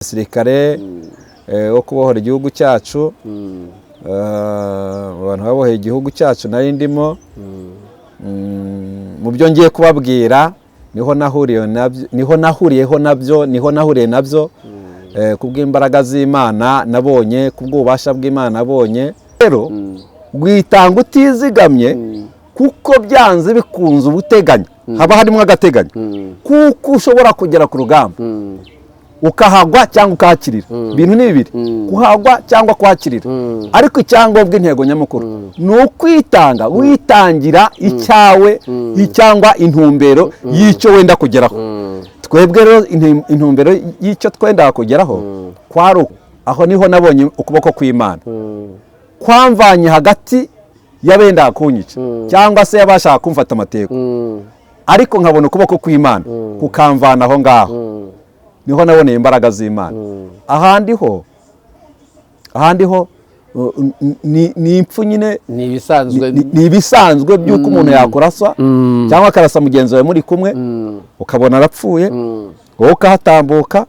Sirikare wo kubohora igihugu cyacu abantu baboheye igihugu cyacu nari ndimo mu byo ngiye kubabwira niho nahuriye nabyo kubw'imbaraga z'Imana nabonye kubw'ububasha bw'Imana nabonye rero gwitanga utizigamye kuko byanze bikunze ubuteganya haba harimo agateganya kuko ushobora kugera ku rugamba ukahagwa cyangwa ukahakirira ibintu ni bibiri kuhagwa cyangwa kwakirira ariko icyangombwa intego nyamukuru ni ukwitanga witangira icyawe cyangwa intumbero y'icyo wenda kugeraho twebwe rero intumbero y'icyo twenda kugeraho kwari aho niho nabonye ukuboko kw'Imana kwamvanye hagati y'abenda kunyica cyangwa se yabashaka kumfata amateko ariko nkabona ukuboko kw'Imana kukamvana aho ngaho niho naboneye imbaraga z'Imana ahandi ho ni impfu nyine ni ibisanzwe by'uko umuntu yakuraswa cyangwa akarasa mugenzi wawe muri kumwe ukabona arapfuye wowe ukahatambuka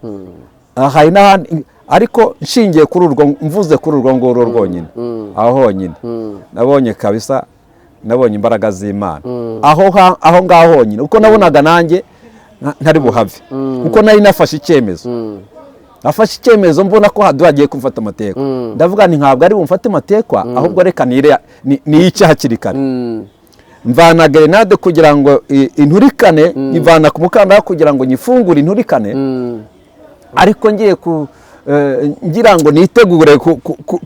hari n'ahandi ariko nshingiye kuri urwo mvuze kuri urwo ngoro rwonyine aho honyine nabonye kabisa nabonye imbaraga z'Imana aho ngaho honyine uko nabonaga nanjye ntari buhave kuko nari nafashe icyemezo mbona ko hagiye kumfata amateko ndavuga nti ntabwo ari bumfate amatekwa ahubwo reka niyice hakiri kare mvana grenade kugira ngo inturikane ivana ku mukandara kugira ngo nyifungure inturikane ariko ngiye ngira ngo nitegure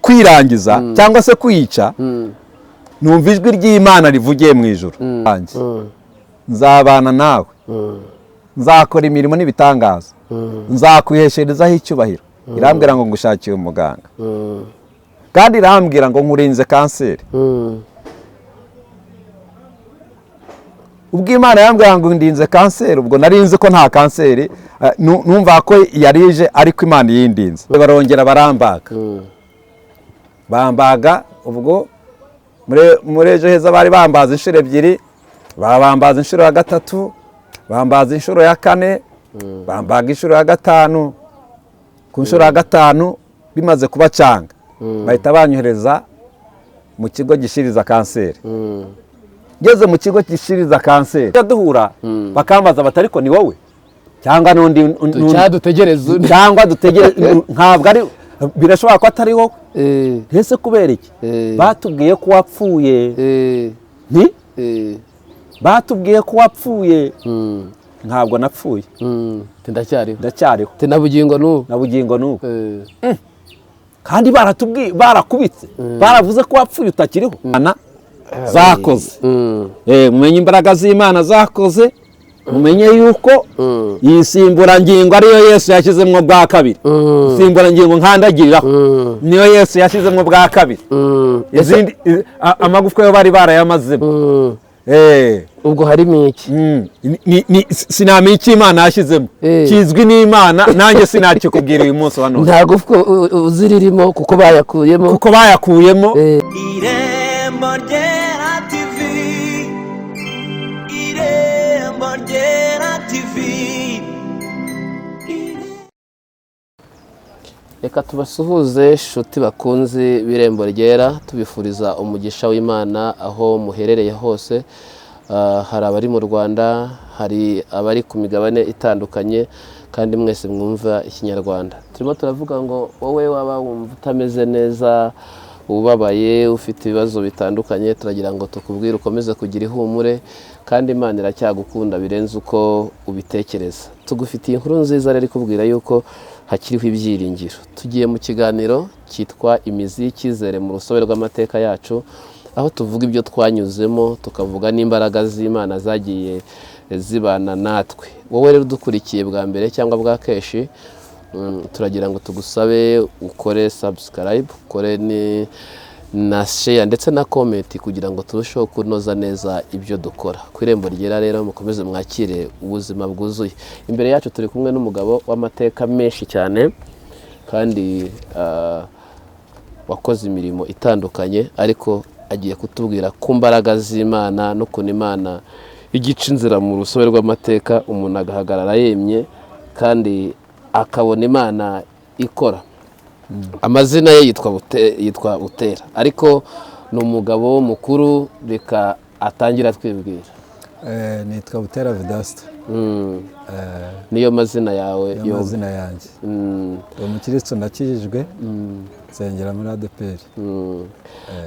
kwirangiza cyangwa se kuyica numva ijwi ry'Imana rivugiye mu ijuru nzabana nawe nzakora imirimo n'ibitangaza nzakwihesherezaho icyubahiro irambwira ngo ngushakiye umuganga kandi irambwira ngo nkurinze kanseri ubwo Imana yambwira ngo ndinze kanseri ubwo narinzi ko nta kanseri numva ko yarije ariko Imana yindinze barongera bambaga ubwo muri ejo heza bari bambaza inshuro ebyiri bambaza inshuro ya gatatu bambaza inshuro ya kane bambaga inshuro ya gatanu ku nshuro ya gatanu bimaze kubacanga bahita banyohereza mu kigo gishiriza kanseri ngeze mu kigo gishiriza kanseri duhura bakambaza batariko ni wowe cyangwa n'undi cyangwa dutegereze ntabwo ari birashobora ko atari wowe ese kubera iki batubwiye ko wapfuye batubwiye ko wapfuye ntabwo napfuye ndacyariho na bugingo n'ubu kandi barakubitse baravuze ko wapfuye utakiriho zakoze mumenye imbaraga z'Imana zakoze mumenye yuko iyi simburangingo ariyo Yesu yashyizemo bwa kabiri simburangingo nkandagiriraho niyo Yesu yashyizemo bwa kabiri izindi amagufwa yo bari barayamazemo ubwo harimo iki sinamenye icyo Imana yashyizemo kizwi n'Imana nanjye sinakikubwira uyu munsi wa none nta gufwa uziririmo kuko bayakuyemo Irembo Ryera TV Irembo Ryera TV. Reka tubasuhuze inshuti bakunzi b'Irembo Ryera tubifuriza umugisha w'Imana aho muherereye hose. Hari abari mu Rwanda, hari abari ku migabane itandukanye kandi mwese mwumva ikinyarwanda. Turimo turavuga ngo wowe waba wumva utameze neza, ubabaye, ufite ibibazo bitandukanye, turagira ngo tukubwire ukomeze kugira ihumure kandi Imana iracyagukunda birenze uko ubitekereza. Tugufitiye inkuru nziza rero ikubwira yuko hakiriho ibyiringiro. Tugiye mu kiganiro cyitwa Imizi y'Icyizere mu rusobe rw'amateka yacu, aho tuvuga ibyo twanyuzemo tukavuga n'imbaraga z'Imana zagiye zibana natwe. Wowe rero dukurikiye bwa mbere cyangwa bwa keshi, turagira ngo tugusabe ukore subscribe, ukore na share ndetse na comment kugira ngo turusheho kunoza neza ibyo dukora. Ku Irembo Ryera rero mukomeze mwakire ubuzima bwuzuye. Imbere yacu turi kumwe n'umugabo w'amateka menshi cyane kandi wakoze imirimo itandukanye, ariko agiye kutubwira ku mbaraga z'Imana no kuntu Imana igica inzira mu rusobe rw'amateka umuntu agahagarara yemye kandi akabona Imana ikora. Amazina ye yitwa Butera, ariko ni umugabo mukuru. Reka atangira twibwira. nitwa Butera Vedaste. Niyo mazina yawe? Niyo mazina yanjye. Umukristo ndakijijwe, nsengera muri ADPR.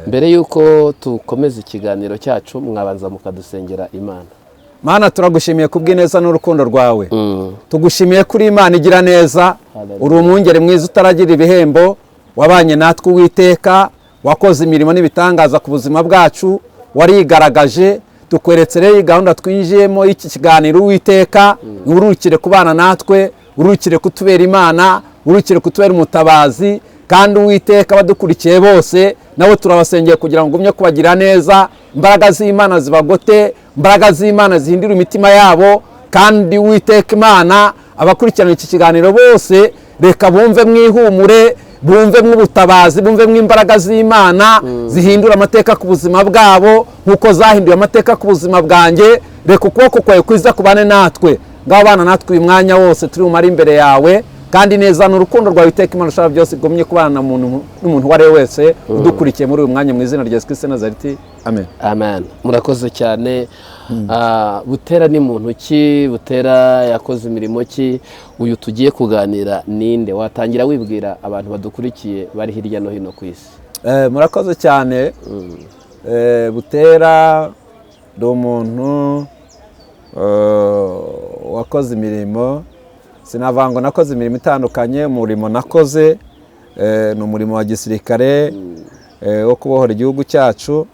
Mbere yuko tukomeza ikiganiro cyacu, mwabanza mukadusengera Imana. Mana, turagushimiye kubw'ineza n'urukundo rwawe. Tugushimiye kuri Imana igira neza. Uri umwungeri mwiza utaragira ibihembo. Wabanye natwe Uwiteka, wakoze imirimo n'ibitangaza ku buzima bwacu, warigaragaje. Tukweretse rero gahunda twinjiyemo iki kiganiro Uwiteka, urukire kubana natwe, urukire kutubera Imana, urukire kutubera umutabazi. Kandi Uwiteka badukurikiye bose nabo turabasengeye kugira ngo ugumye kubagira neza, imbaraga z'Imana zibagote, imbaraga z'Imana zihindura imitima yabo. Kandi Uwiteka Imana, abakurikirana iki kiganiro bose reka bumve mwihumure, bumve mw'ubutabazi, bumve mw'imbaraga z'Imana zihindura amateka ku buzima bwabo nkuko zahinduye amateka ku buzima bwanjye. Reka ukuboko kwawe kwiza kubane natwe, ngaho bana natwe uyu mwanya wose turi bumare imbere yawe. Kandi neza n'urukundo rwawe Uwiteka Imana ushobora byose igomye kubana n'umuntu uwo ari we wese udukurikiye muri uyu mwanya mu izina rya Yesu Kristo Nazareti. Amen. Amen. Murakoze cyane. Butera ni muntu ki? Butera yakoze imirimo ki? Uyu tugiye kuganira ninde? Watangira wibwira abantu badukurikiye bari hirya no hino ku isi. Murakoze cyane. Butera ni umuntu wakoze imirimo, sinavango nakoze imirimo itandukanye. Umurimo nakoze ni umurimo wa gisirikare wo kubohora igihugu cyacu.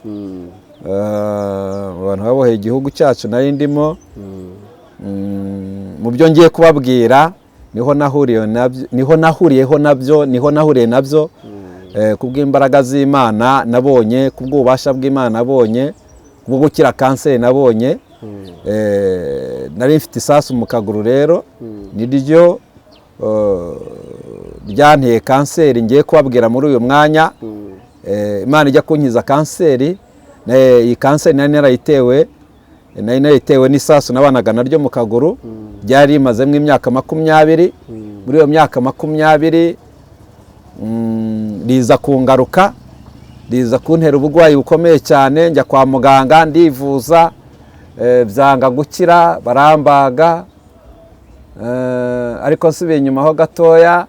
Abantu baboheye igihugu cyacu nari ndimo. Mu byo ngiye kubabwira niho nahuriye nabyo kubw'imbaraga z'Imana nabonye, kubw'ububasha bw'Imana nabonye, kubwo gukira kanseri nabonye. Nari mfite isasu mu kaguru, rero niryo ryanteye kanseri ngiye kubabwira muri uyu mwanya. Imana ijya kunkiza kanseri. Iyi kanseri nari narayitewe n'isasu nabanaga naryo mu kaguru. Ryari rimazemo imyaka 20. Muri iyo myaka 20 riza kungaruka, riza kuntera uburwayi bukomeye cyane. Njya kwa muganga ndivuza, byanga gukira, barambaga. Ariko nsubiye inyuma ho gatoya,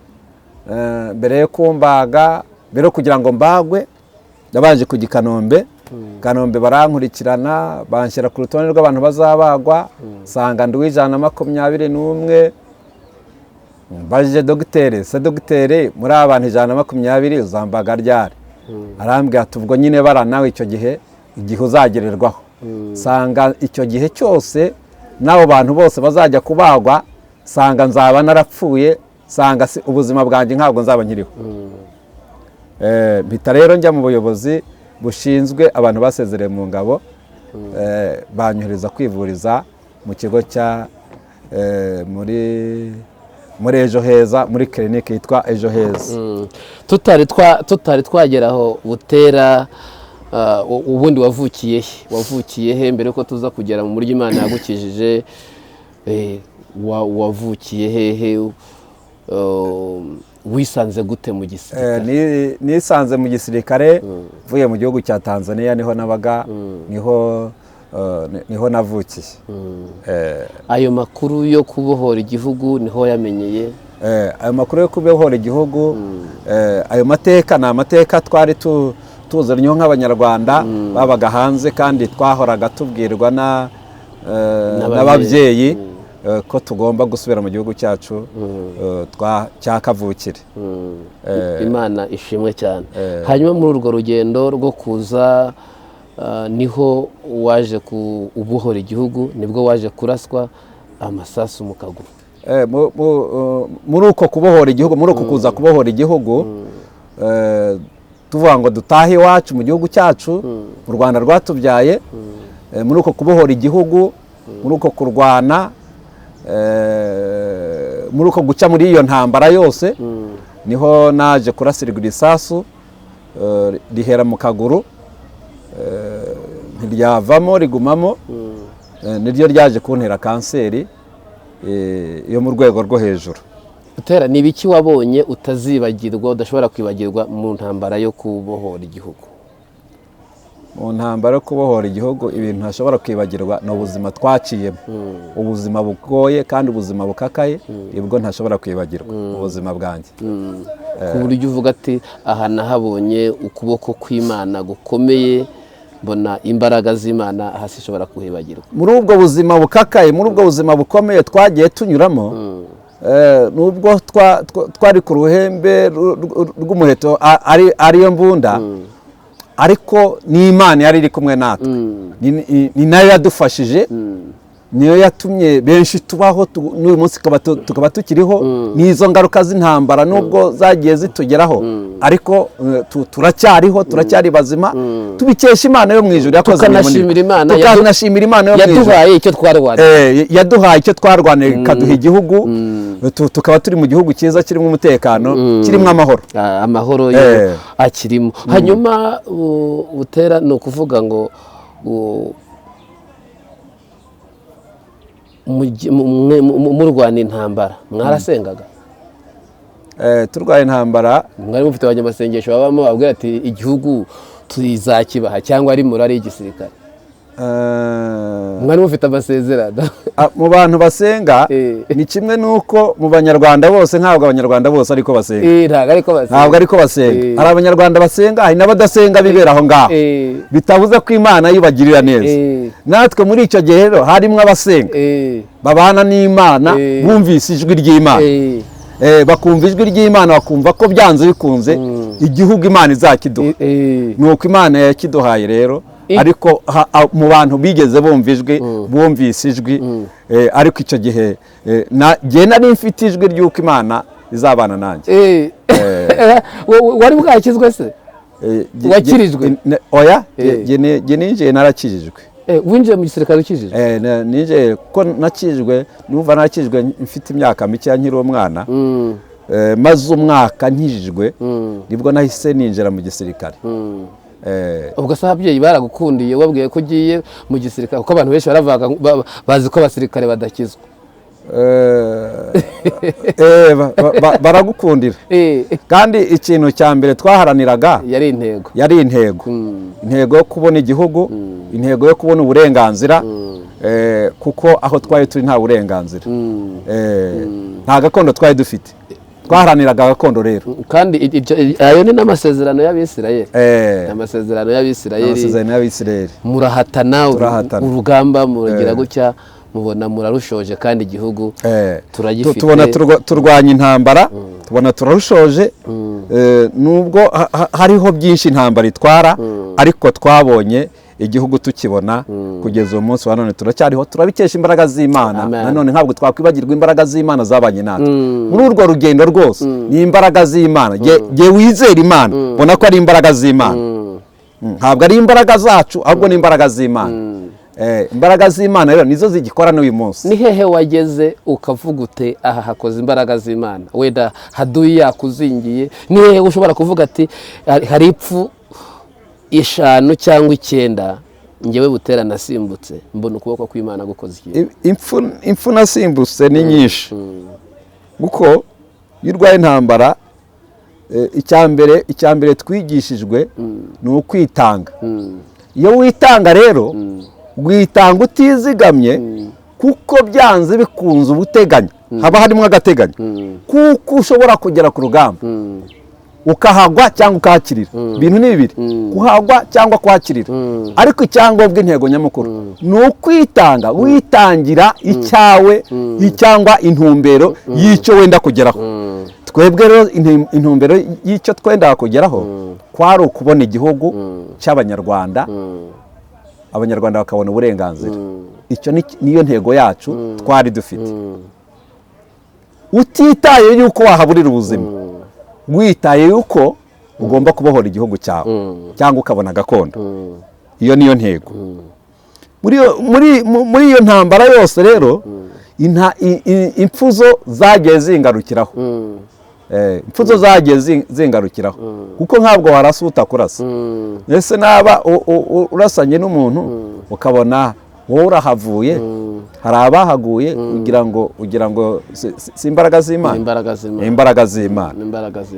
mbere yo kumbaga, mbere kugira ngo mbagwe nabanje kujya Kanombe barankurikirana, banshyira ku rutonde rw'abantu bazabagwa. Sanga ndi uw'121. Mbajije dogiteri, se dogiteri muri abantu 120 uzambaga ryari? Arambwira ati ubwo nyine bara nawe icyo gihe uzagererwaho. Sanga icyo gihe cyose n'abo bantu bose bazajya kubagwa, sanga nzaba narapfuye, sanga ubuzima bwanjye ntabwo nzaba nkiriho. Mpita rero njya mu buyobozi bushinzwe abantu basezereye mu ngabo, banyohereza kwivuriza mu kigo cya muri Ejo Heza, muri clinique yitwa Ejo Heza. Tutari twageraho Butera, ubundi wavukiye he mbere ko tuza kugera mu buryo Imana yagukijije? Wavukiye hehe? Wisanze gute mu gisirikare? Nisanze mu gisirikare mvuye mu gihugu cya Tanzania, niho nabaga, niho navukiye. Ayo makuru yo kubohora igihugu niho yamenyeye? Ayo makuru yo kubohora igihugu, ayo mateka ni amateka twari tuzanye nk'Abanyarwanda babaga hanze, kandi twahoraga tubwirwa n'ababyeyi ko tugomba gusubira mu gihugu cyacu cya kavukire. Imana ishimwe cyane. Hanyuma muri urwo rugendo rwo kuza, niho waje kubohora igihugu, nibwo waje kuraswa amasasu mu kaguru? Muri uko kubohora igihugu, muri uko kuza kubohora igihugu, tuvuga ngo dutahe iwacu mu gihugu cyacu, mu Rwanda rwatubyaye. Muri uko kubohora igihugu, muri uko kurwana, muri uko guca muri iyo ntambara yose, niho naje kurasirwa isasu rihera mu kaguru, ntiryavamo rigumamo. Niryo ryaje kuntera kanseri yo mu rwego rwo hejuru. Butera, ni ibiki wabonye utazibagirwa udashobora kwibagirwa mu ntambara yo kubohora igihugu? mu ntambara yo kubohora igihugu ibintu ntashobora kwibagirwa ni ubuzima twaciyemo, ubuzima bugoye kandi ubuzima bukakaye, ibwo ntashobora kwibagirwa ubuzima bwanjye. Ku buryo uvuga ati aha nahabonye ukuboko kw'Imana gukomeye, mbona imbaraga z'Imana, aha sinshobora kuhibagirwa. Muri ubwo buzima bukakaye, muri ubwo buzima bukomeye twagiye tunyuramo, nubwo twari ku ruhembe rw'umuheto ariyo mbunda, ariko ni Imana yari iri kumwe natwe, ni nayo yadufashije, niyo yatumye benshi tubaho, n'uyu munsi tukaba tukiriho. n'izo ngaruka z'intambara nubwo zagiye zitugeraho, ariko turacyariho, turacyari bazima, tubikesha Imana yo mu ijuru yakoze tukanashimira Imana yo mu ijuru yaduhaye icyo twarwaniye, ikaduha igihugu, tukaba turi mu gihugu cyiza kirimo umutekano, kirimo amahoro akirimo. Hanyuma Butera, ni ukuvuga ngo murwana intambara mwarasengaga? Turwaye intambara mwari mufite abanyamasengesho babamo babwira ati igihugu tuzakibaha, cyangwa ari murari y'igisirikare? mwari mufite amasezerano? Mu bantu basenga ni kimwe nuko mu banyarwanda bose, ntabwo abanyarwanda bose ariko basenga, ntabwo ariko basenga. Hari abanyarwanda basenga, hari n'abadasenga bibera aho ngaho, bitavuze ko Imana yibagirira neza. Natwe muri icyo gihe rero harimo abasenga babana n'Imana, bumvise ijwi ry'Imana, bakumva ijwi ry'Imana, bakumva ko byanze bikunze igihugu Imana izakiduha. Nuko Imana yakiduhaye rero, ariko mu bantu bigeze bumvise ijwi, ariko icyo gihe nari mfite ijwi ry'uko Imana izabana nanjye. Wari bwakizwe se? Wakirijwe? Oya, jye ninjiye narakijijwe. Winjiye mu gisirikare ukijijwe? Ninjiye ko nakijijwe, numva nakijijwe mfite imyaka mike nkiri umwana, maze umwaka nkijijwe nibwo nahise ninjira mu gisirikare. Ubwo se ababyeyi baragukundiye wabwiye ko ugiye mu gisirikare? Kuko abantu benshi bazi ko abasirikare badakizwa. Baragukundira, kandi ikintu cya mbere twaharaniraga yari intego yo kubona igihugu, intego yo kubona uburenganzira, kuko aho twari turi nta burenganzira, nta gakondo twari dufite, twaharaniraga gakondo rero. Kandi ayo ni n'amasezerano y'Abisirayeli, amasezerano y'Abisirayeli. Murahatana urugamba, muragira gutya, mubona murarushoje, kandi igihugu turagifite. Tubona turwanya intambara, tubona turarushoje, nubwo hariho byinshi intambara itwara, ariko twabonye igihugu tukibona kugeza uwo munsi wa none. Turacyariho, turabikesha imbaraga z'Imana. Nanone ntabwo twakwibagirwa imbaraga z'Imana zabanye natwe muri urwo rugendo rwose. Ni imbaraga z'Imana. Jye wizera Imana, mbona ko ari imbaraga z'Imana, ntabwo ari imbaraga zacu, ahubwo ni imbaraga z'Imana. Imbaraga z'Imana rero nizo zigikora n'uyu munsi. Ni hehe wageze ukavuga ute aha hakoze imbaraga z'Imana? Wenda haduyi yakuzingiye, ni hehe ushobora kuvuga ati hari ipfu 5 cyangwa 9 ngewe Butera nasimbutse, mbona ukuboko kw'Imana gukoze ikintu? Impfu nasimbutse ni nyinshi, kuko iyo urwaye intambara, icyambere twigishijwe ni ukwitanga. Iyo witanga rero, witanga utizigamye, kuko byanze bikunze ubuteganya, haba harimo agateganyo, kuko ushobora kugera ku rugamba ukahagwa cyangwa ukahakirira. Ibintu ni bibiri, kuhagwa cyangwa kuhakirira, ariko icyangombwa, intego nyamukuru ni ukwitanga, witangira icyawe cyangwa intumbero y'icyo wenda kugeraho. Twebwe rero intumbero y'icyo twenda kugeraho kwari ukubona igihugu cy'Abanyarwanda, Abanyarwanda bakabona uburenganzira. Icyo niyo ntego yacu twari dufite, utitaye yuko wahaburira ubuzima, witaye yuko ugomba kubohora igihugu cyawe cyangwa ukabona gakondo. Iyo niyo ntego. Muri iyo ntambara yose rero, impfuzo zagiye zingarukiraho, impfuzo zagiye zingarukiraho, kuko ntabwo warasa utakurasa. Ese naba urasanye n'umuntu ukabona wowe urahavuye, hari abahaguye ugira ngo si imbaraga z'Imana, imbaraga z'Imana.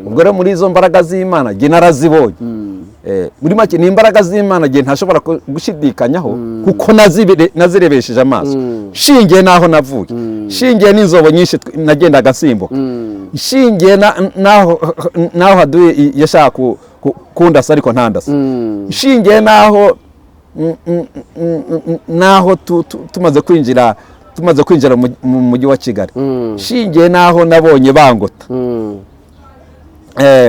Ubwo rero muri izo mbaraga z'Imana jye narazibonye, muri make ni imbaraga z'Imana jye ntashobora gushidikanyaho kuko nazirebesheje amaso, shingiye naho navuye, shingiye n'inzobo nyinshi nagendaga simbuka, shingiye naho haduye yashaka kundasa ariko ntandasa, shingiye naho tumaze kwinjira mu mujyi wa Kigali, shingiye naho nabonye bangota,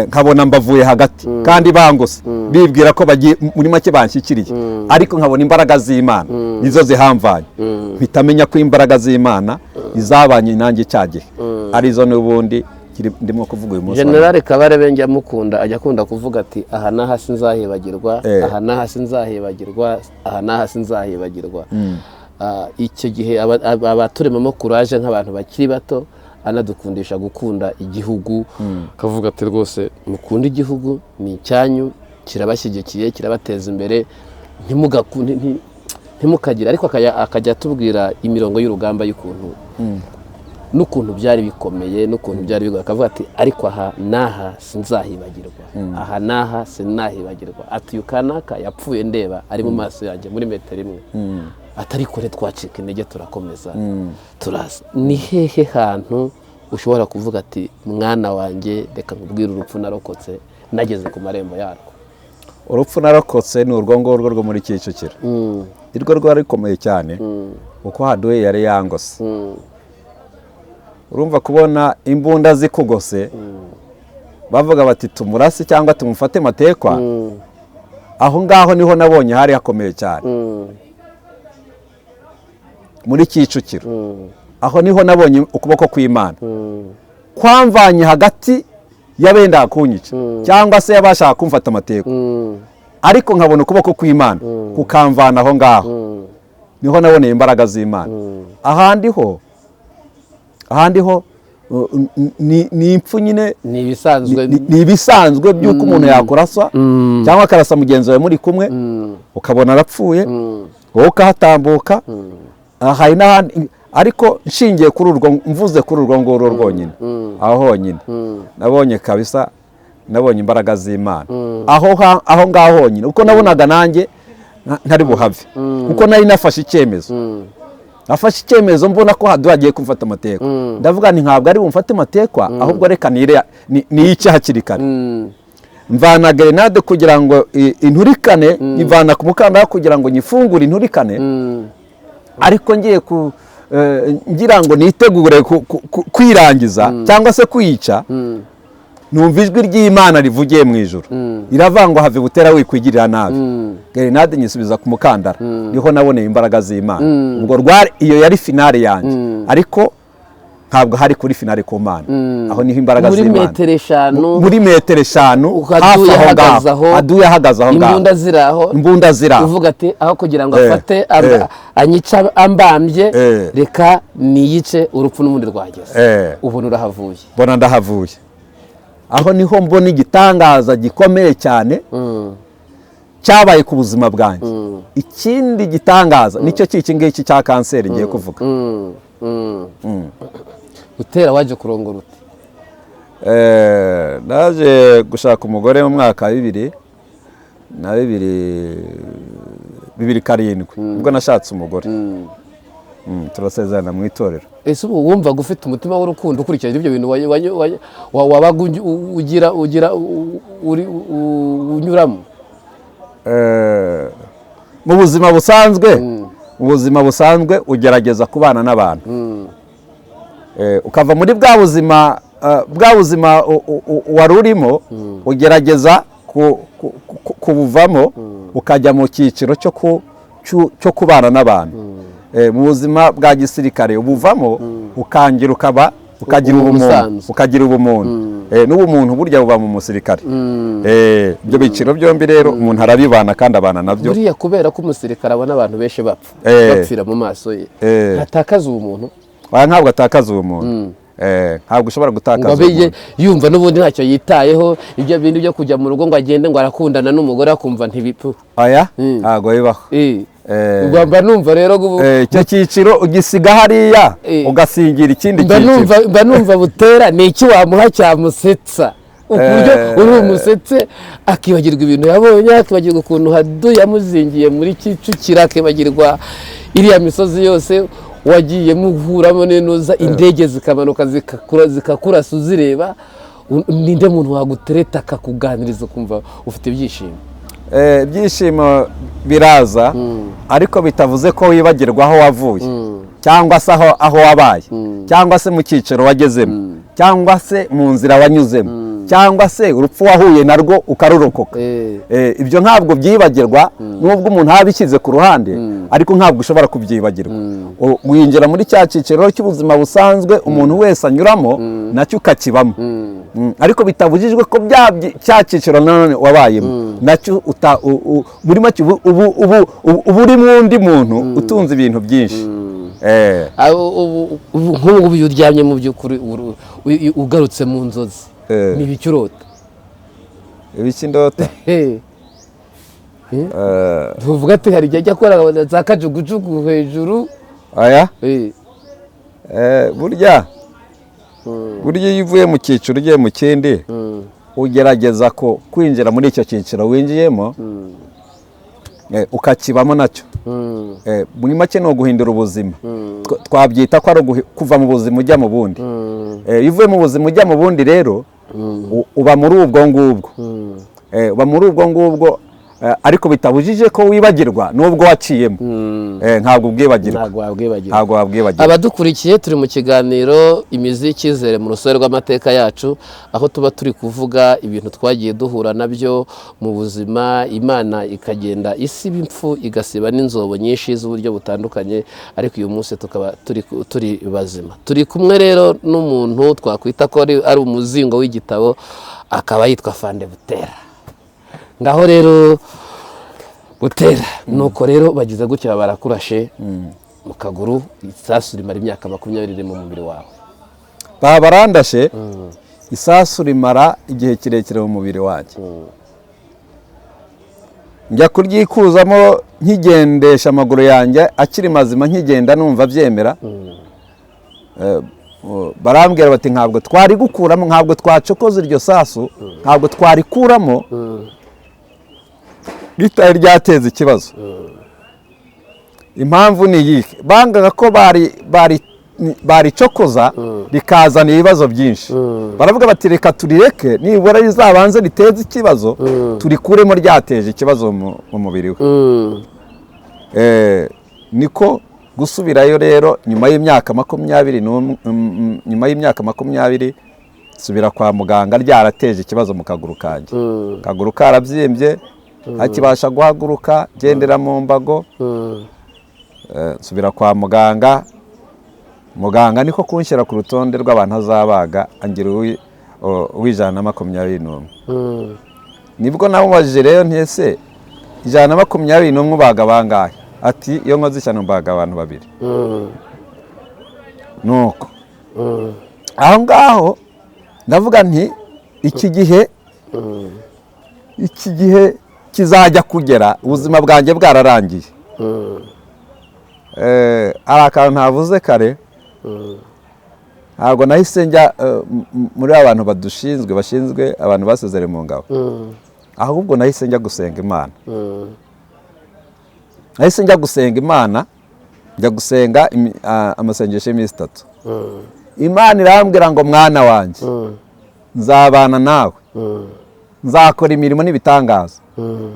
nkabona mbavuye hagati kandi bangose bibwira ko bagiye muri make banshyikiriye, ariko nkabona imbaraga z'Imana nizo zihamvanye, bitamenya ko imbaraga z'Imana izabanye nanjye cyagihe arizo n'ubundi ndimo kuvuga uyu munsi. General Kabarebe njya mukunda ajya akunda kuvuga ati aha naha sinzahibagirwa, aha naha sinzahibagirwa, aha naha sinzahibagirwa. Icyo gihe abaturemamo courage nk'abantu bakiri bato, anadukundisha gukunda igihugu, kavuga ati rwose mukunda igihugu, ni icyanyu, kirabashyigikiye, kirabateza imbere, ntimukagira, ariko akajya atubwira imirongo y'urugamba y'ukuntu n'ukuntu byari bikomeye, n'ukuntu byari bigoye, akavuga ati ariko aha naha sinzahibagirwa, aha naha sinahibagirwa, ati ukanaka yapfuye ndeba ari mu maso yanjye muri metero imwe, atari kure twacika intege turakomeza turaza. Ni hehe hantu ushobora kuvuga ati mwana wanjye reka nkubwire urupfu narokotse nageze ku marembo yarwo? Urupfu narokotse ni urwo ngorwo rwo muri Kicukiro, irwo rwari rukomeye cyane uko haduye yari yangose. Urumva kubona imbunda zikugose bavuga bati tumurase cyangwa tumufate matekwa, aho ngaho niho nabonye hari hakomeye cyane muri Kicukiro, aho niho nabonye ukuboko kw'Imana kwamvanye hagati y'abenda kunyica cyangwa se yabashaka kumfata amateko, ariko nkabona ukuboko kw'Imana kukamvana aho ngaho, niho naboneye imbaraga z'Imana. ahandi ho ni impfu nyine, ni ibisanzwe by'uko umuntu yakuraswa cyangwa akarasa mugenzi wawe muri kumwe ukabona arapfuye wowe ukahatambuka. Hari n'ahandi, ariko nshingiye kuri urwo, mvuze kuri urwo ngoro rwonyine, aho honyine nabonye kabisa, nabonye imbaraga z'Imana aho ngaho honyine, uko nabonaga nanjye ntari buhave, uko nari nafashe icyemezo mbona ko hagiye kumfata amateka, ndavuga nti ntabwo ari bumfate amateka, ahubwo reka niyice hakiri kare. Mvana grenade kugira ngo inturikane, ivana ku mukandara kugira ngo nyifungure inturikane, ariko ngiye ngira ngo nitegure kwirangiza cyangwa se kwiyica, numva ijwi ry'Imana rivugiye mu ijuru iravangwa have butera wikwigirira nabi, grenade nyisubiza ku mukandara, niho naboneye imbaraga z'Imana. Ubwo iyo yari finale yanjye, ariko ntabwo hari kuri finale ku Mana, aho niho imbaraga z'Imana muri metero 5 hafi aho ngaho aduye ahagaze aho ngaho, imbunda ziraho, uvuga ati aho kugira ngo afate anyica ambambye, reka niyice, urupfu n'ubundi rwageze, ubu nurahavuye. Bona ndahavuye, aho niho mbona igitangaza gikomeye cyane cyabaye ku buzima bwanjye. Ikindi gitangaza nicyo cyiki ngiki cya kanseri ngiye kuvuga. Utera waje kurongora ute? Naje gushaka umugore mu mwaka wa 2007 ubwo nashatse umugore, turasezerana mu itorero. Ese ubu wumva gufite umutima w'urukundo ukurikije ibyo bintu wabaga unyuramo mu buzima busanzwe ugerageza kubana n'abantu, ukava muri bwa buzima wari urimo, ugerageza kubuvamo ukajya mu cyiciro cyo kubana n'abantu. Mu buzima bwa gisirikare ubuvamo ukangira ukagira ubumuntu, n'ubumuntu burya buba mu musirikare. Ibyo biciro byombi rero umuntu arabibana kandi abana nabyo. Buriya kubera ko umusirikare abona abantu benshi bapfira mu maso ye, atakaza ubumuntu. Ntabwo atakaza ubumuntu, ntabwo ushobora gutakaza ubumuntu, yumva n'ubundi ntacyo yitayeho, ibyo bindi byo kujya mu rugo ngo agende ngo arakundana n'umugore akumva ntibipfu. Ntabwo bibaho. mba numva rero icyo cyiciro ugisiga hariya ugasingira ikindi cyiciro. mba numva Butera ni iki wamuha cyamusetsa uburyo uri umusetse akibagirwa ibintu yabonye, akibagirwa ukuntu Hadu yamuzingiye muri Kicukiro, akibagirwa iriya misozi yose wagiye muhuramo n'intuza, indege zikamanuka zikakurasa uzireba. Ninde muntu wagutereta akakuganiriza ukumva ufite ibyishimo? Ibyishimo biraza ariko bitavuze ko wibagirwa aho wavuye cyangwa se aho wabaye cyangwa se mu cyiciro wagezemo cyangwa se mu nzira wanyuzemo cyangwa se urupfu wahuye narwo ukarurokoka. Ibyo ntabwo byibagirwa nubwo umuntu abishyize ku ruhande, ariko ntabwo ushobora kubyibagirwa. Winjira muri cya cyiciro cy'ubuzima busanzwe umuntu wese anyuramo, nacyo ukakibamo, ariko bitabujijwe ko cya cyiciro nanone wabayemo nacyo muri make ubu uri n'undi muntu utunze ibintu byinshi. nk'ubu iyo uryamye mu by'ukuri ugarutse mu nzozi ni ibiki urota? Ibiki ndota? tuvuga ati hari igihe ajya akora za kajugujugu hejuru. Aya burya iyo uvuye mu cyiciro ugiye mu kindi ugerageza ko kwinjira muri icyo cyiciro winjiyemo ukakibamo nacyo. Muri make ni uguhindura ubuzima, twabyita ko ari kuva mu buzima ujya mu bundi. Iyo uvuye mu buzima ujya mu bundi rero uba muri ubwo ngubwo, ariko bitabujije ko wibagirwa nubwo waciyemo. Ntabwo ubwibagirwa. Abadukurikiye turi mu kiganiro imizi y'icyizere mu rusobe rw'amateka yacu, aho tuba turi kuvuga ibintu twagiye duhura nabyo mu buzima, Imana ikagenda isiba impfu igasiba n'inzobo nyinshi z'uburyo butandukanye, ariko uyu munsi tukaba turi bazima. Turi kumwe rero n'umuntu twakwita ko ari umuzingo w'igitabo, akaba yitwa Afande Butera. Ngaho rero Butera, nuko rero bagize gutya barakurashe mu kaguru, isasu rimara imyaka 20 mu mubiri wawe. Barandashe isasu rimara igihe kirekire mu mubiri wanjye. Njya kuryikuzamo nkigendesha amaguru yanjye akiri mazima, nkigenda numva byemera. Barambwira bati ntabwo twari gukuramo, ntabwo twacokoza iryo sasu, ntabwo twarikuramo ritari ryateza ikibazo. Impamvu ni iyi, bangaga ko baricokoza rikazana ibibazo byinshi. Baravuga bati reka turireke, nibura rizabanze riteze ikibazo turikuremo ryateje ikibazo mu mubiri we. Niko gusubirayo rero nyuma y'imyaka 20 subira kwa muganga ryarateje ikibazo mu kaguru kanjye. Kaguru karabyimbye, akibasha guhaguruka, gendera mu mbago. Subira kwa muganga, muganga niko kunshyira ku rutonde rw'abantu azabaga, angira uw'121. Nibwo namubajije rero ntese 121 ubaga bangahe? Ati iyo nkoze cyane mbaga abantu 2. Nuko aho ngaho ndavuga nti iki gihe kizajya kugera, ubuzima bwanjye bwararangiye. Ari akantu ntavuze kare, ntabwo nahise njya muri abantu bashinzwe abantu basezereye mu ngabo, ahubwo nahise njya gusenga Imana. Nahise njya gusenga Imana, njya gusenga amasengesho y'iminsi 3. Imana irambwira ngo mwana wanjye, nzabana nawe, nzakora imirimo n'ibitangaza,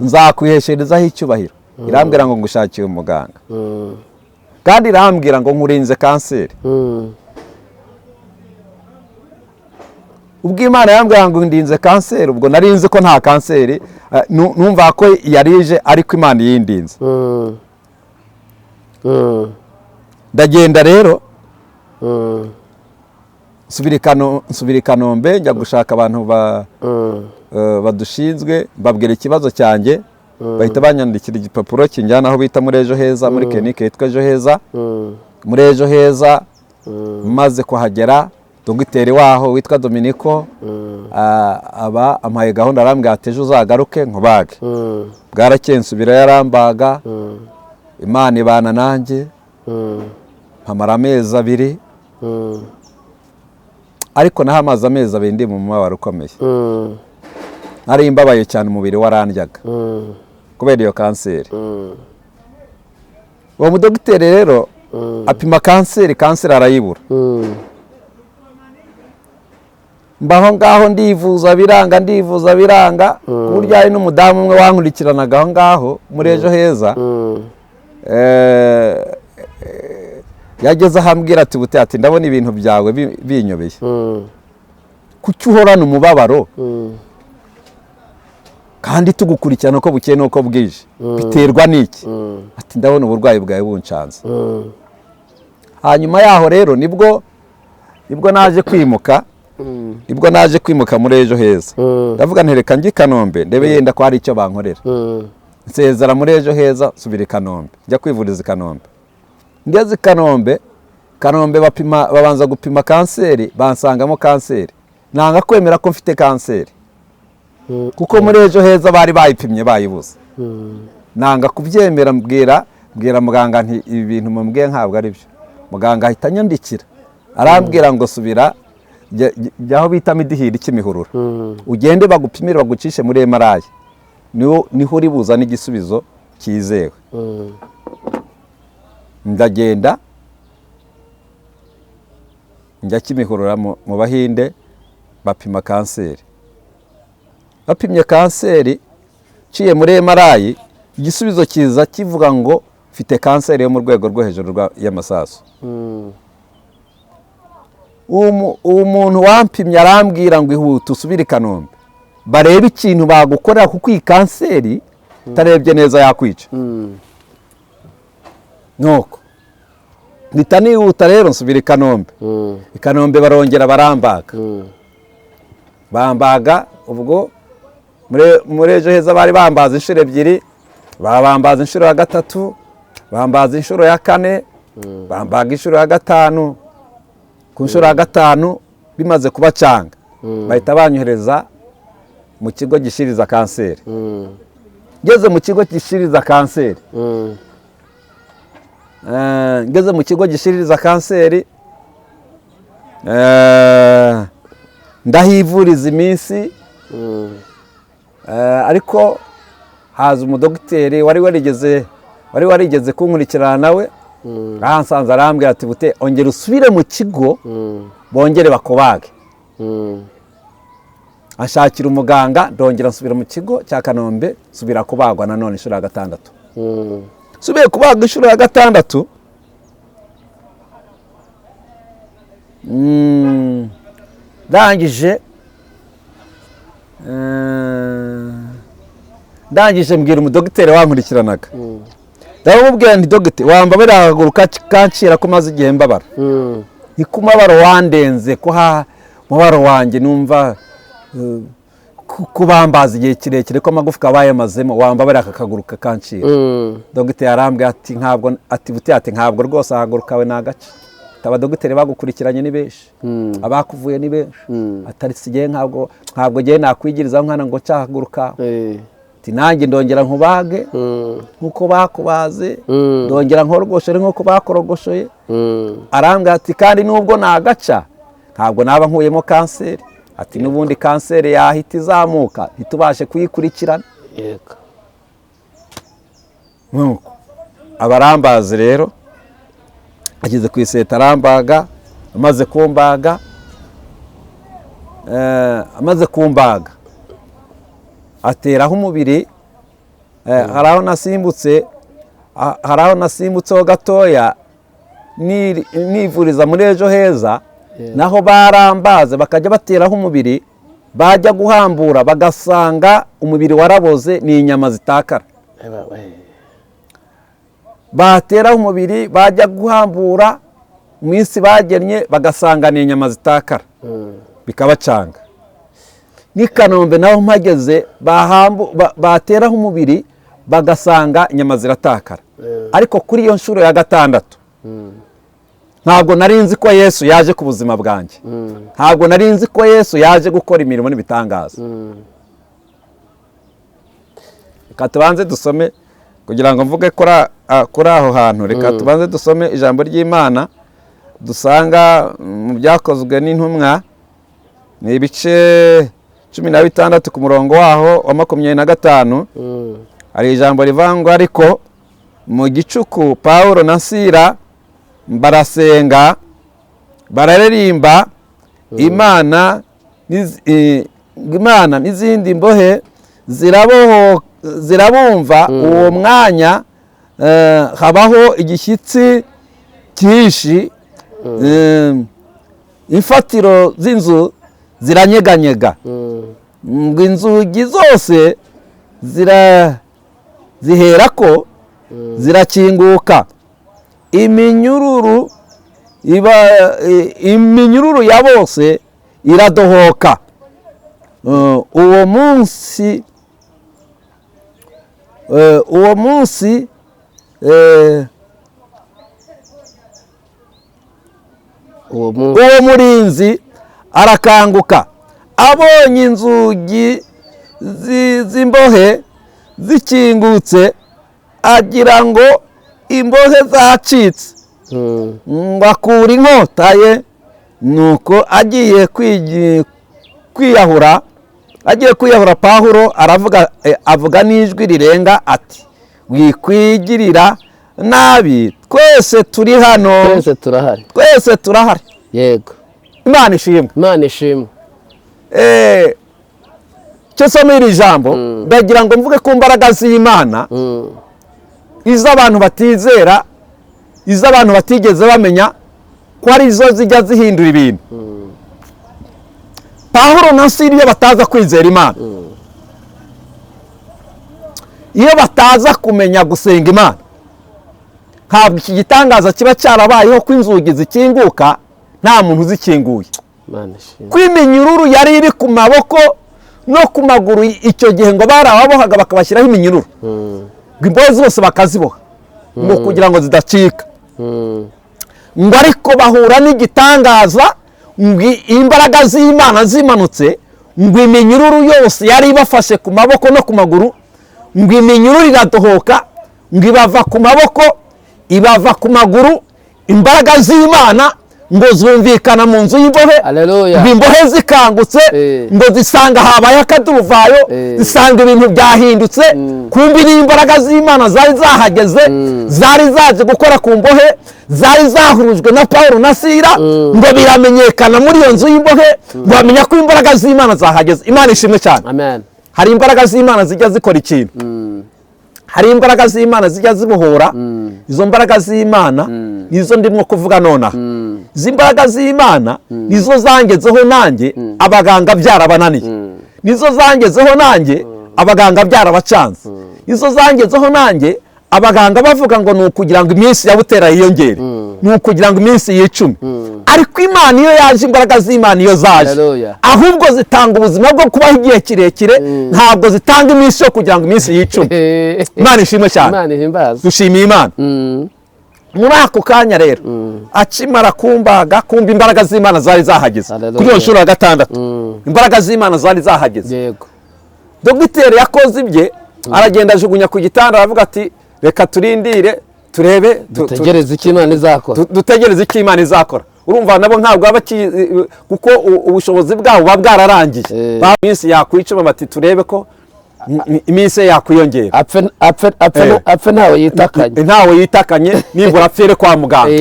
nzakwihesherezaho icyubahiro. Irambwira ngo ngushakiye umuganga, kandi irambwira ngo nkurinze kanseri. Ubwo Imana yambwira ngo ndinze kanseri, ubwo narinze ko nta kanseri, numva ko yarije ariko Imana yindinze. Ndagenda rero nsubira i Kanombe, njya gushaka abantu badushinzwe, babwira ikibazo cyanjye, bahita banyandikira igipapuro kinjyana aho bita muri Ejo Heza, muri clinique yitwa Ejo Heza. Muri Ejo Heza maze kuhagera, dogiteri waho witwa Dominiko aba ampaye gahunda, arambwira ati ejo uzagaruke nkubage. Bwarakeye nsubira yarambaga, Imana ibana nanjye mpamara amezi 2 ariko nahamaze amezi 2 ndi mu mubabaro ukomeye. Nari mbabaye cyane, umubiri warandyaga kubera iyo kanseri. Uwo mudogiteri rero apima kanseri arayibura. Mbaho ngaho ndivuza biranga ku buryo hari n'umudamu umwe wankurikiranaga aho ngaho muri Ejo Heza. Yageze ahambwira ati bute ati ndabona ibintu byawe binyobeye. Kuki uhorana umubabaro kandi tugukurikirana uko bukeye n'uko bwije, biterwa n'iki? Ati ndabona uburwayi bwawe buncanze. Hanyuma yaho rero nibwo naje kwimuka muri Ejo Heza. Ndavuga ntereka njye Kanombe ndebe yenda ko hari icyo bankorera. Nsezera muri Ejo Heza subira Kanombe, njya kwivuriza Kanombe. Ngeze Kanombe babanza gupima kanseri, bansangamo kanseri. Nanga kwemera ko mfite kanseri kuko muri Ejo Heza bari bayipimye bayibuze. Nanga kubyemera, mbwira muganga nti ibi bintu mumbwiye ntabwo ari byo. Muganga ahita anyandikira arambwira ngo subira jyaho bita Midihiri Kimihurura, ugende bagupimire bagucishe muri MRI, niho uri buzana igisubizo cyizewe. Ndagenda njya Kimihurura mu Bahinde bapima kanseri. Bapimye kanseri ciye muri MRI, igisubizo kiza kivuga ngo mfite kanseri yo mu rwego rwo hejuru y'amasaso. Umuntu wampimye arambwira ngo ihute usubire Kanombe barebe ikintu bagukorera kuko iyi kanseri utarebye neza yakwica. Nuko mpita nihuta rero nsubira Kanombe. Kanombe barongera bambaga ubwo muri Ejo Heza bari bambaza inshuro 2, babambaza inshuro ya 3, bambaza inshuro ya 4, bambaga inshuro ya 5. Ku nshuro ya 5 bimaze kuba cyanga bahita banyohereza mu kigo gishiriza kanseri. Ngeze mu kigo gishiriza kanseri, ndahivuriza iminsi. Ariko haza umudogiteri wari warigeze kunkurikirana nawe, ahansanze arambwira ati bute ongera usubire mu kigo bongere bakobage. Ashakira umuganga, ndongera nsubira mu kigo cya Kanombe, subira kubagwa nanone inshuro ya 6. Subiye kubagwa inshuro ya 6, ndangije mbwira umudogiteri wankurikiranaga. Ndamubwira nti dogiteri wambabera agaruka kancira ko maze igihe mbabara. Ni kumabaro wandenze ko mubaro wanjye numva kubambaza igihe kirekire ko amagufwa abaye mazemo, wambabera akagaruka kancira. Dogiteri arambwira ati ntabwo ntabwo rwose agaruka we nagace. Abadogiteri bagukurikiranye ni benshi, abakuvuye ni benshi, atari sigiye ntabwo giye nakwigiriza nkana ngo cyahaguruka. Ati nanjye ndongera nkubage nkuko bakubaze, ndongera nkorogoshere nkuko bakorogoshoye. Arambwira ati kandi nubwo nagaca ntabwo naba nkuyemo kanseri. Ati nubundi kanseri yahita izamuka ntitubashe kuyikurikirana. Yego. Nuko abarambazi rero ageze ku iseta arambaga, amaze kumbaga ateraho umubiri. Haraho nasimbutseho gatoya nivuriza muri Ejo Heza. Naho barambaze bakajya bateraho umubiri, bajya guhambura bagasanga umubiri waraboze, ni inyama zitakara. Bateraho umubiri bajya guhambura iminsi bagennye bagasanga ni inyama zitakara, bikabacanga. Ni Kanombe naho mpageze bateraho umubiri bagasanga inyama ziratakara. Ariko kuri iyo nshuro ya 6 ntabwo nari nzi ko Yesu yaje ku buzima bwanjye. Ntabwo nari nzi ko Yesu yaje gukora imirimo n'ibitangaza. Reka tubanze dusome kugira ngo mvuge kuri aho hantu reka tubanze dusome ijambo ry'Imana dusanga mu byakozwe n'intumwa ni ibice 16 ku murongo waho wa 25. Hari ijambo rivangwa ariko mu gicuku Pawulo na Sila barasenga bararirimba Imana n'izindi mbohe zirabumva. Uwo mwanya habaho igishyitsi cyinshi, imfatiro z'inzu ziranyeganyega, ngo inzugi zose ziherako zirakinguka, iminyururu ya bose iradohoka. Uwo munsi uwo murinzi arakanguka, abonye inzugi z'imbohe zikingutse, agira ngo imbohe zacitse, ngo akura inkota ye, nuko agiye kwiyahura Pawulo avuga n'ijwi rirenga ati, wikwigirira nabi, twese turi hano, twese turahari. Yego, Imana ishimwe. Cyo soma iri jambo ndagira ngo mvuge ku mbaraga z'Imana iz'abantu batizera, iz'abantu batigeze bamenya ko ari zo zijya zihindura ibintu. Pawulo na Sila iyo bataza kwizera Imana, iyo bataza kumenya gusenga Imana, ntabwo iki gitangaza kiba cyarabayeho ko inzugi zikinguka nta muntu uzikinguye. Ko iminyururu yari iri ku maboko no ku maguru icyo gihe ngo barababohaga bakabashyiraho iminyururu, ngo imbohe zose bakaziboha ngo kugira ngo zidacika. Ngo ariko bahura n'igitangaza, ngo imbaraga z'Imana zimanutse, ngo iminyururu yose yari ibafashe ku maboko no ku maguru, ngo iminyururu iradohoka, ngo ibava ku maboko ibava ku maguru. Imbaraga z'Imana ngo zumvikana mu nzu y'imbohe, ngo imbohe zikangutse, ngo zisanga habaye akaduruvayo, zisanga ibintu byahindutse. Kumbi n'imbaraga z'Imana zari zahageze, zari zaje gukora ku mbohe, zari zahurujwe na Pawulo na Sila, ngo biramenyekana muri iyo nzu y'imbohe, ngo bamenya ko imbaraga z'Imana zahageze. Imana ishimwe cyane. Amen. Hari imbaraga z'Imana zijya zikora ikintu, hari imbaraga z'Imana zijya zibohora. Izo mbaraga z'Imana nizo ndimo kuvuga nonaha. Izi mbaraga z'Imana nizo zangezeho nanjye abaganga byarabananiye, nizo zangezeho nanjye abaganga byarabacanze, nizo zangezeho nanjye abaganga bavuga ngo ni ukugira ngo iminsi ya Butera yiyongere, ni ukugira ngo iminsi y'icumi. Ariko Imana iyo yaje, imbaraga z'Imana iyo zaje, ahubwo zitanga ubuzima bwo kubaho igihe kirekire, ntabwo zitanga iminsi yo kugira ngo iminsi y'icumi. Imana ishimwe cyane, dushimiye Imana. Muri ako kanya rero akimara kumva imbaraga z'Imana zari zahageze kuri iyo nshuro ya 6, imbaraga z'Imana zari zahageze. Dogiteri yakoze ibye, aragenda ajugunya ku gitanda, aravuga ati reka turindire turebe, dutegereze icyo Imana izakora, dutegereze icyo Imana izakora. Urumva nabo ntabwo kuko ubushobozi bwabo buba bwararangiye. Iminsi yakwicuma bati turebe ko iminsi yakwiyongera, apfe ntawe yitakanye, nibura apfire kwa muganga.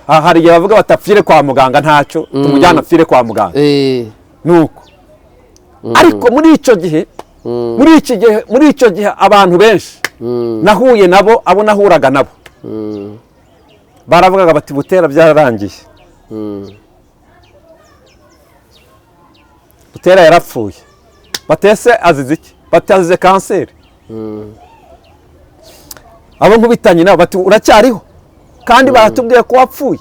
Hari igihe bavuga bati apfire kwa muganga, ntacyo tumujyana apfire kwa muganga. Nuko ariko muri icyo gihe abantu benshi nahuye nabo, abo nahuraga nabo baravugaga bati Butera byararangiye, Butera yarapfuye. Batese azize iki? Batazize kanseri. Abo nkubitanye nabo bati uracyariho, kandi baratubwiye ko wapfuye,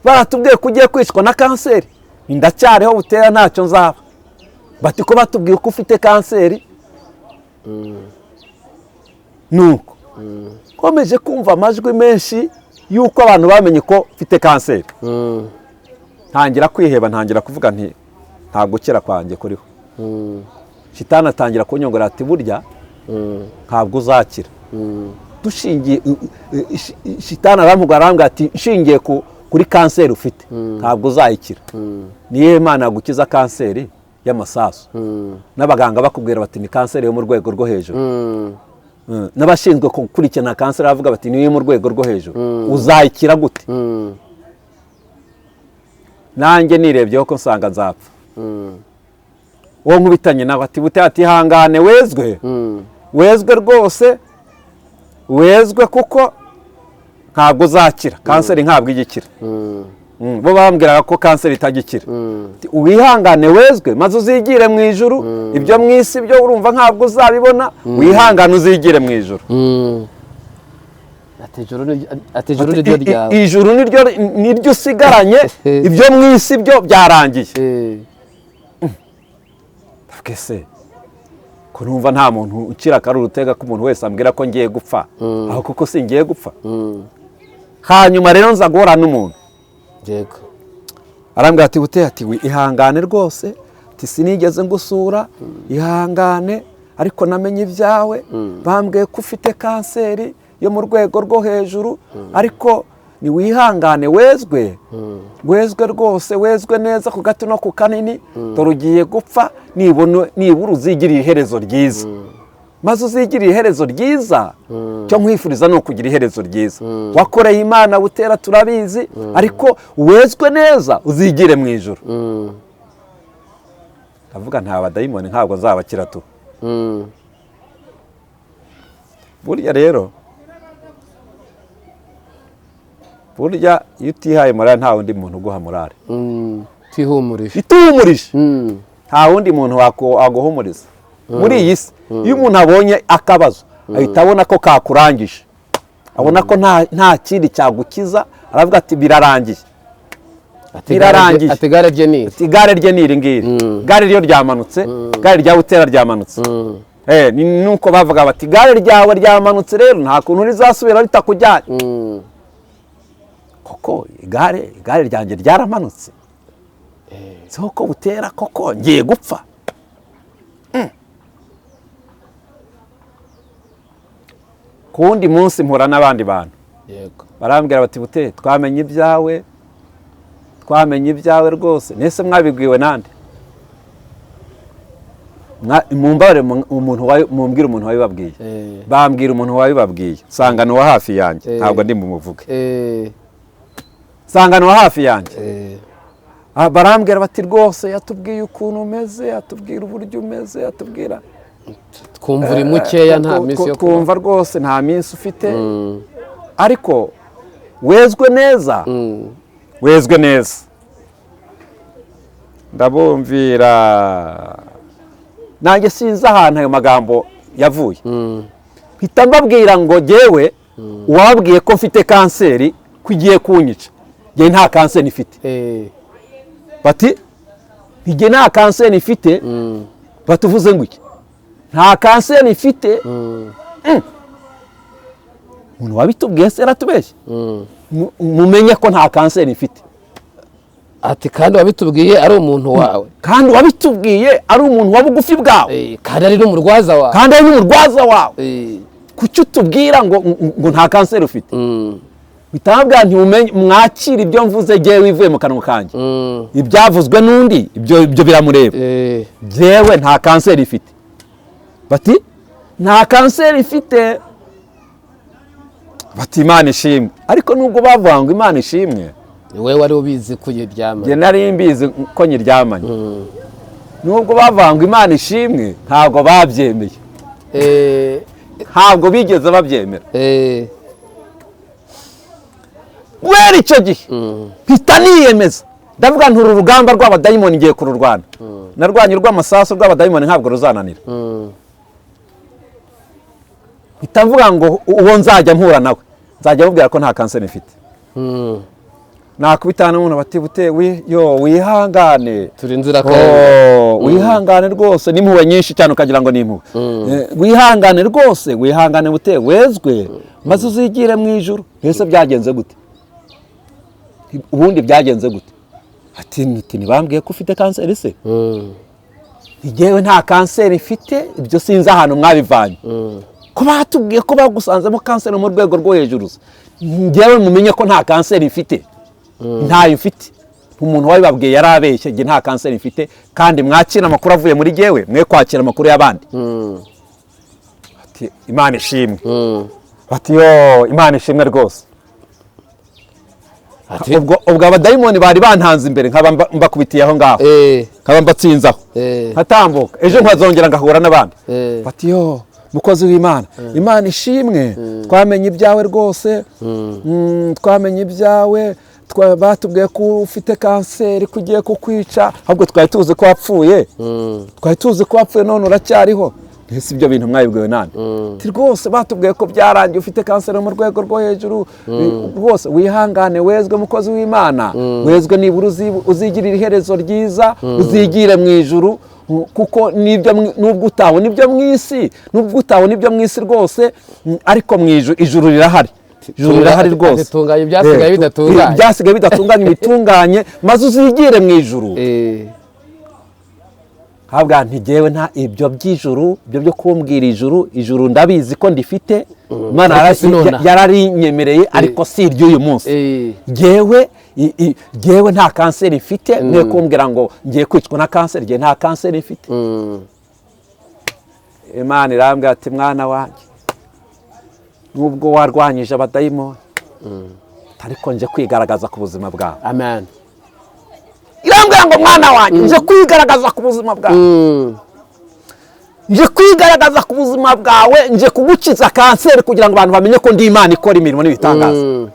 baratubwiye ko ugiye kwicwa na kanseri. Ndacyariho Butera, ntacyo nzaba. Bati ko batubwiye ko ufite kanseri. Nuko komeje kumva amajwi menshi yuko abantu bamenye ko mfite kanseri. Ntangira kwiheba, ntangira kuvuga nti nta gukira kwanjye kuriho. Shitani atangira kunyongora ati burya ntabwo uzakira. dushingiye shitani aramubwira ati nshingiye kuri kanseri ufite ntabwo uzayikira. niyo Imana yagukiza kanseri y'amasasu n'abaganga bakubwira bati ni kanseri yo mu rwego rwo hejuru. N'abashinzwe gukurikirana kanseri bavuga bati niyo mu rwego rwo hejuru uzayikira gute? Nanjye nirebyeho ko nsanga nzapfa. Uwo nkubitanye nawe ati bute ati hangane wezwe rwose wezwe kuko ntabwo uzakira kanseri ntabwo igikira. Bo bambwiraga ko kanseri itagikira. Wihangane wezwe maze uzigire mu ijuru, ibyo mu isi byo urumva ntabwo uzabibona, wihangane uzigire mu ijuru. ati ijuru niryo ryawe, ijuru niryo usigaranye, ibyo mu isi byo byarangiye. Twese ko numva nta muntu ukira akaruru utega ko umuntu wese ambwira ko ngiye gupfa, aho kuko singiye gupfa. Hanyuma rero nza guhura n'umuntu yego arambwira ati bute ati ihangane rwose, ati sinigeze ngusura, ihangane ariko namenye ibyawe, bambwiye ko ufite kanseri yo mu rwego rwo hejuru, ariko ni wihangane wezwe rwose, wezwe neza ku gato no ku kanini, dore ugiye gupfa, nibura uzigiriye iherezo ryiza. Maze uzigiriye iherezo ryiza, cyo nkwifuriza no kugira iherezo ryiza. Wakoreye Imana Butera turabizi, ariko wezwe neza uzigire mu ijuru. Ndavuga nta badayimoni ntabwo nzabakira tu. Burya rero iyo utihaye morale nta wundi muntu uguha morale. twihumurije nta wundi muntu waguhumuriza muri iyi si. Iyo umuntu abonye akabazo ahita abona ko kakurangije, abona ko nta kindi cyagukiza, aravuga ati birarangiye. ati igare rye ni iri ngiri, igare ryo ryamanutse, igare rya Butera ryamanutse. Nuko bavuga bati igare ryawe ryamanutse rero nta kuntu rizasubira ritakujyanye. Koko igare ryanjye ryaramanutse, soko Butera koko ngiye gupfa. Kundi munsi mpura n'abandi bantu barambwira bati bute twamenye ibyawe rwose, nese mwabibwiwe nande? Mumbare mumbwira umuntu wabibabwiye. Bambwira umuntu wabibabwiye, Sangano wa hafi yanjye, ntabwo ndi mumuvuge. Sangano wa hafi yanjye. Barambwira bati rwose yatubwiye ukuntu umeze, yatubwira uburyo umeze, yatubwira twumva uri mukeya, nta minsi yo twumva rwose nta minsi ufite, ariko wezwe neza. Ndabumvira nanjye sinzi ahantu ayo magambo yavuye. Mpita mbabwira ngo jyewe uwabwiye ko mfite kanseri ko igiye kunyica, jye nta kanseri ifite. Bati jye nta kanseri ifite, batuvuze ngo iki? Nta kanseri ifite. Umuntu wabitubwiye se aratubeshya. Mumenye ko nta kanseri ifite. Ati kandi wabitubwiye ari umuntu wawe, kandi wabitubwiye ari umuntu wa bugufi bwawe, kandi ari n'umurwaza wawe. Kuki utubwira ngo nta kanseri ufite? Bitambwira nti mwakira ibyo mvuze jyewe wivuye mu kanwa kanjye. Ibyavuzwe n'undi ibyo biramureba. Jyewe nta kanseri ifite. Bati nta kanseri ifite. Bati Imana ishimwe. Ariko nubwo bavuga ngo Imana ishimwe, wowe wari ubizi ko nyiryamanye. Jye nari mbizi ko nyiryamanye. Nubwo bavuga ngo Imana ishimwe, ntabwo babyemeye. Ntabwo bigeze babyemera. Wera icyo gihe mpita niyemeza, ndavuga nturu rugamba rw'abadayimoni ngiye kururwana. Narwanye urw'amasasu rw'abadayimoni ntabwo ruzananira. Mpita mvuga ngo uwo nzajya mpura nawe nzajya mubwira ko nta kanseri mfite. Nakubitana n'umuntu bati bute wihangane, turi inzirakarengane, wihangane rwose, n'impuhwe nyinshi cyane ukagira ngo n'impuhwe. Wihangane rwose, wihangane bute wezwe, maze uzigire mu ijuru. Ese byagenze gute? Ubundi byagenze gute? Ati ntibambwiye ko ufite kanseri se? Njyewe nta kanseri mfite, ibyo sinzi ahantu mwabivanye. ko batubwiye ko bagusanzemo kanseri mu rwego rwo hejuru, njyewe mumenye ko nta kanseri mfite, ntayo mfite. Umuntu wabibabwiye yarabeshye, njye nta kanseri mfite, kandi mwakira amakuru avuye muri jyewe, mwe kwakira amakuru y'abandi. Ati Imana ishimwe. Bati yo Imana ishimwe rwose. Ubwo abadayimoni bari bantanze imbere, nkaba mbakubitiye aho ngaho, nkaba mbatsinzaho, nkatambuka, ejo nkazongera ngahura n'abandi. Bati yo mukozi w'Imana, Imana ishimwe, twamenye ibyawe rwose, twamenye ibyawe, batubwiye ko ufite kanseri kugiye kukwica, ahubwo twari tuzi ko wapfuye, twari tuzi ko wapfuye none uracyariho. Ese ibyo bintu mwabibwiwe nande? Rwose batubwiye ko byarangiye, ufite kanseri mu rwego rwo hejuru, rwose wihangane, wezwe mukozi w'Imana, wezwe nibura uzigirira iherezo ryiza, uzigire mu ijuru, kuko nubwo utabona ibyo mu isi, nubwo utabona ibyo mu isi rwose, ariko mu ijuru rirahari. Ijuru rirahari rwose. Tunganya ibyasigaye bidatunganye. Ibyasigaye bidatunganye bitunganye, maze uzigire mu ijuru. Habwa ntigewe nta ibyo by'ijuru, ibyo byo kumbwira ijuru ndabizi ko ndifite, Imana yararinyemereye, ariko si iry'uyu munsi. Gewe nta kanseri mfite, mwe kumbwira ngo ngiye kwicwa na kanseri, ngiye nta kanseri mfite. Imana irambwira ati mwana wanjye, nubwo warwanyije abadayimoni, ariko nje kwigaragaza ku buzima bwawe. Amen. Irambwira ngo mwana wanjye, nje kwigaragaza ku buzima bwawe, nje kwigaragaza ku buzima bwawe, nje kugukiza kanseri kugira ngo abantu bamenye ko ndi Imana ikora imirimo n'ibitangaza.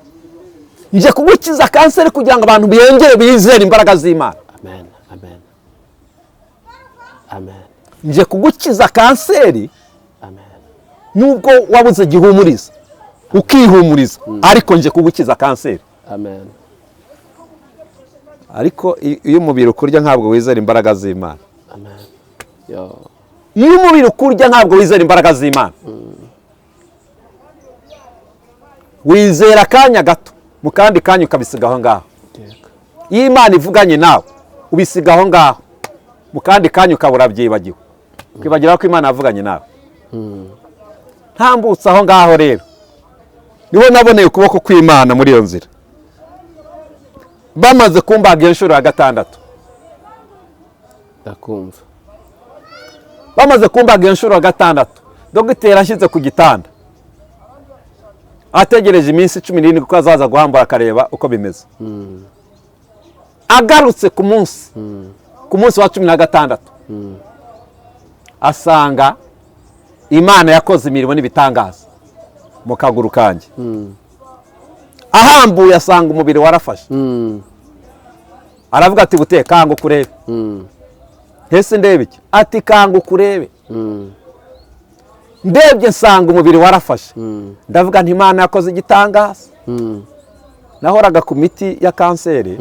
Nje kugukiza kanseri kugira ngo abantu biyongere bizere imbaraga z'Imana. Amen. Amen. Amen. Nje kugukiza kanseri, Amen. nubwo wabuze gihumuriza ukihumuriza, ariko nje kugukiza kanseri. Amen. Ariko iyo umubiri ukurya ntabwo wizera imbaraga z'Imana. Amen. Yo. Iyo umubiri ukurya ntabwo wizera imbaraga z'Imana. Wizera akanya gato, mu kandi kanya ukabisiga aho ngaho. Iyo Imana ivuganye nawe ubisiga aho ngaho, mu kandi kanya ukabura byibagiwe, ukibagira ko Imana yavuganye nawe. Ntambutse aho ngaho rero, niho naboneye ukuboko kw'Imana muri iyo nzira. Bamaze kumbaga inshuro ya gatandatu, ndakumva. Bamaze kumbaga inshuro ya gatandatu, dogiteri ashyize ku gitanda, ategereje iminsi 17 kuko azaza guhambura akareba uko bimeze. Agarutse ku munsi wa 16, asanga Imana yakoze imirimo n'ibitangaza mu kaguru kanjye. Ahambuye asanga umubiri warafashe. Aravuga ati bute kanga kurebe. Hese ndebe iki? Ati kanga kurebe. Ndebye nsanga umubiri warafashe. Ndavuga nti Imana yakoze igitangaza. Nahoraga ku miti ya kanseri.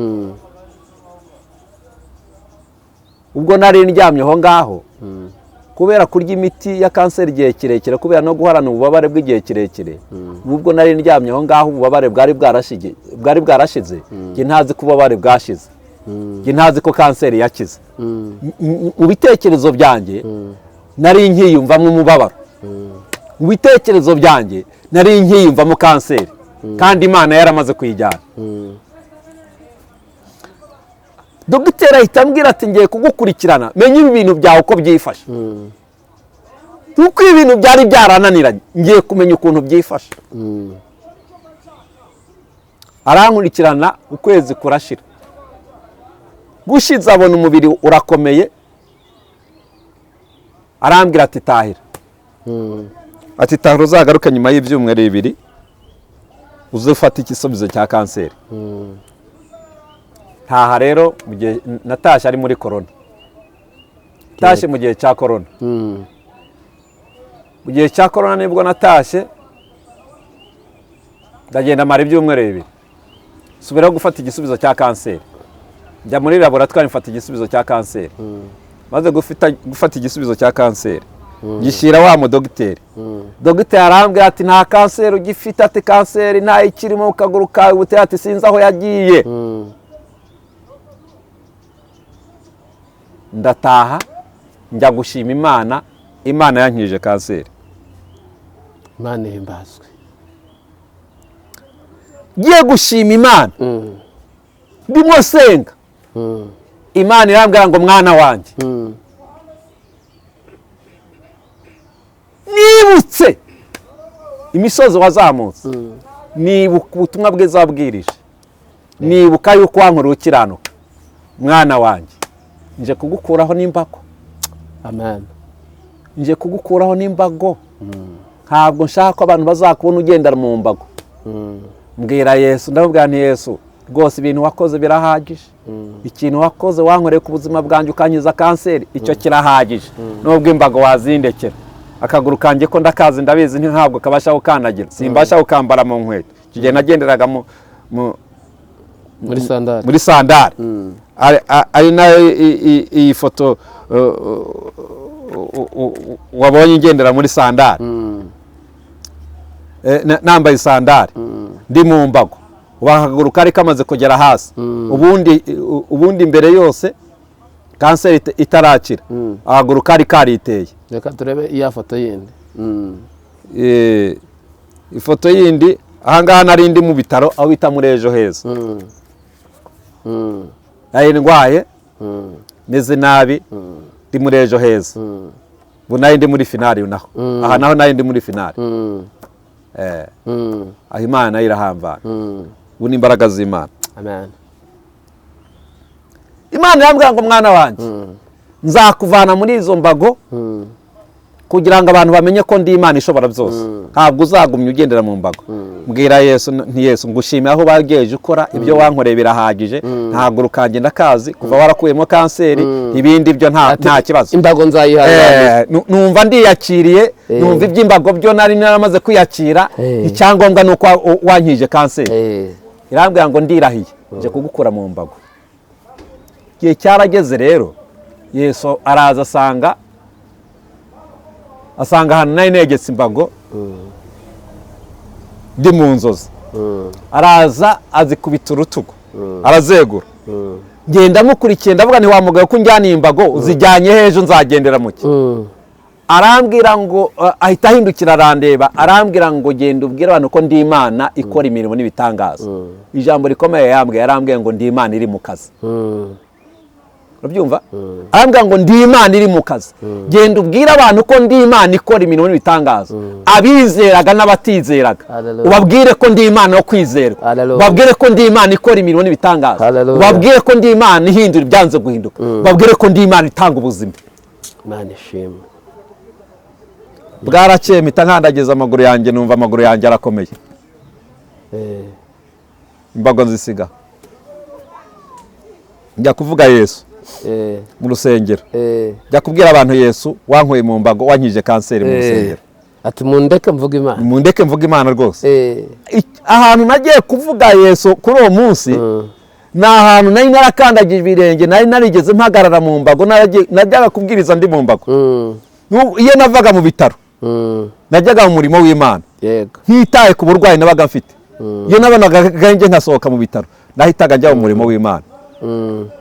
Ubwo nari ndyamye aho ngaho, kubera kurya imiti ya kanseri igihe kirekire, kubera no guharana ububabare bw'igihe kirekire, nubwo nari ndyamye aho ngaho ububabare bwari bwarashize, njye ntazi ko ububabare bwashize, njye ntazi ko kanseri yakize. Mu bitekerezo byanjye nari nkiyumvamo umubabaro, mu bitekerezo byanjye nari nkiyumvamo kanseri, kandi Imana yaramaze kuyijyana. Dogiteri ahita ambwira ati ngiye kugukurikirana, menye ibi bintu byawe uko byifashe. Kuko ibintu byari byarananiranye, ngiye kumenya ukuntu byifashe. Arankurikirana, ukwezi kurashira. Gushize abona umubiri urakomeye, arambwira ati tahira. Ati tahira uzagaruka nyuma y'ibyumweru 2 uzufata igisubizo cya kanseri. Ntaha rero mu gihe natashye ari muri corona. Natashye mu gihe cya corona. Mu gihe cya corona nibwo natashye, ndagenda mara ibyumweru 2. Subiraho gufata igisubizo cya kanseri. Njya muri laboratoire mfata igisubizo cya kanseri. Maze gufata igisubizo cya kanseri, gishyira wa mu dogiteri. Dogiteri arambwira ati nta kanseri ugifite, ati kanseri nta ikirimo mu kaguru kawe, buteye ati sinzi aho yagiye. Ndataha njya gushima Imana, Imana yankije kanseri. Imana ihimbazwe. ngiye gushima Imana ndimo senga Imana irambwira ngo mwana wanjye nibutse imisozi wazamutse nibuka ubutumwa bwiza wabwirije nibuka yuko wankoreye ukiranuka mwana wanjye nje kugukuraho n'imbago. Amen. nje kugukuraho n'imbago ntabwo nshaka ko abantu bazakubona ugendera mu mbago. mbwira Yesu ndabwira nti Yesu rwose ibintu wakoze birahagije. ikintu wakoze wankoreye ku buzima bwanjye ukankiza kanseri icyo kirahagije. nubwo imbago wazindekera akaguru kanjye ko ndakazi ndabizi ntabwo kabasha gukandagira simbasha gukambara mu nkweto. icyo gihe nagenderaga muri sandari. ari nayo iyi foto wabonye ngendera muri sandari nambaye sandari ndi mu mbago akaguru kari kamaze kugera hasi. ubundi mbere yose kanseri itarakira akaguru kari kariteye. Reka turebe iya foto yindi. ifoto yindi ahangaha nari ndi mu bitaro aho bita muri Ejo Heza. nari ndwaye meze nabi ndi muri Ejo Heza. ubu nari ndi muri finali naho aha naho nari ndi muri finali. aho Imana nayo irahambana. ubu ni imbaraga z'Imana. Amen. Imana irambwira ngo mwana wanjye nzakuvana muri izo mbago kugira ngo abantu bamenye ko ndi Imana ishobora byose. ntabwo uzagumya ugendera mu mbago. mbwira Yesu nti Yesu ngushimiye aho bagejeje ukora ibyo wankoreye birahagije. ntabwo rukagenda kazi kuva warakuyemo kanseri ibindi byo nta kibazo. Imbago nzayihanganira. numva ndiyakiriye numva iby'imbago byo nari naramaze kwiyakira. icyangombwa nuko wankije kanseri. irambwira ngo ndirahiye nje kugukura mu mbago. igihe cyarageze rero Yesu araza asanga ahantu nari negetse imbago ndi mu nzozi. araza azikubita urutugu arazegura. ngenda mukurikiye ndavuga nti wa mugabo ko njyaniye imbago uzijyanye hejo nzagendera muke. arambwira ngo ahita ahindukira arandeba arambwira ngo genda ubwire abantu ko ndi Imana ikora imirimo n'ibitangaza. ijambo rikomeye yarambwiye ngo ndi Imana iri mu kazi. urabyumva? arambwira ngo ndi Imana iri mu kazi. genda ubwire abantu ko ndi Imana ikora imirimo n'ibitangaza. abizeraga n'abatizeraga ubabwire ko ndi Imana yo kwizerwa. ubabwire ko ndi Imana ikora imirimo n'ibitangaza. ubabwire ko ndi Imana ihindura ibyanze guhinduka. ubabwire ko ndi Imana itanga ubuzima. Imana ishimwe. bwarakeye mpita nkandagiza amaguru yanjye numva amaguru yanjye arakomeye. imbago nzisiga njya kuvuga Yesu mu rusengero. njya kubwira abantu Yesu wankuye mu mbago wankije kanseri mu rusengero. ati mundeke mvuga Imana. mundeke mvuga Imana rwose. ahantu nagiye kuvuga Yesu kuri uwo munsi ni ahantu nari narakandagije ibirenge nari narigeze mpagarara mu mbago najyaga kubwiriza ndi mu mbago. iyo navaga mu bitaro najyaga mu murimo w'Imana ntitaye ku burwayi nabaga mfite. iyo nabonaga gange nkasohoka mu bitaro nahitaga njya mu murimo w'Imana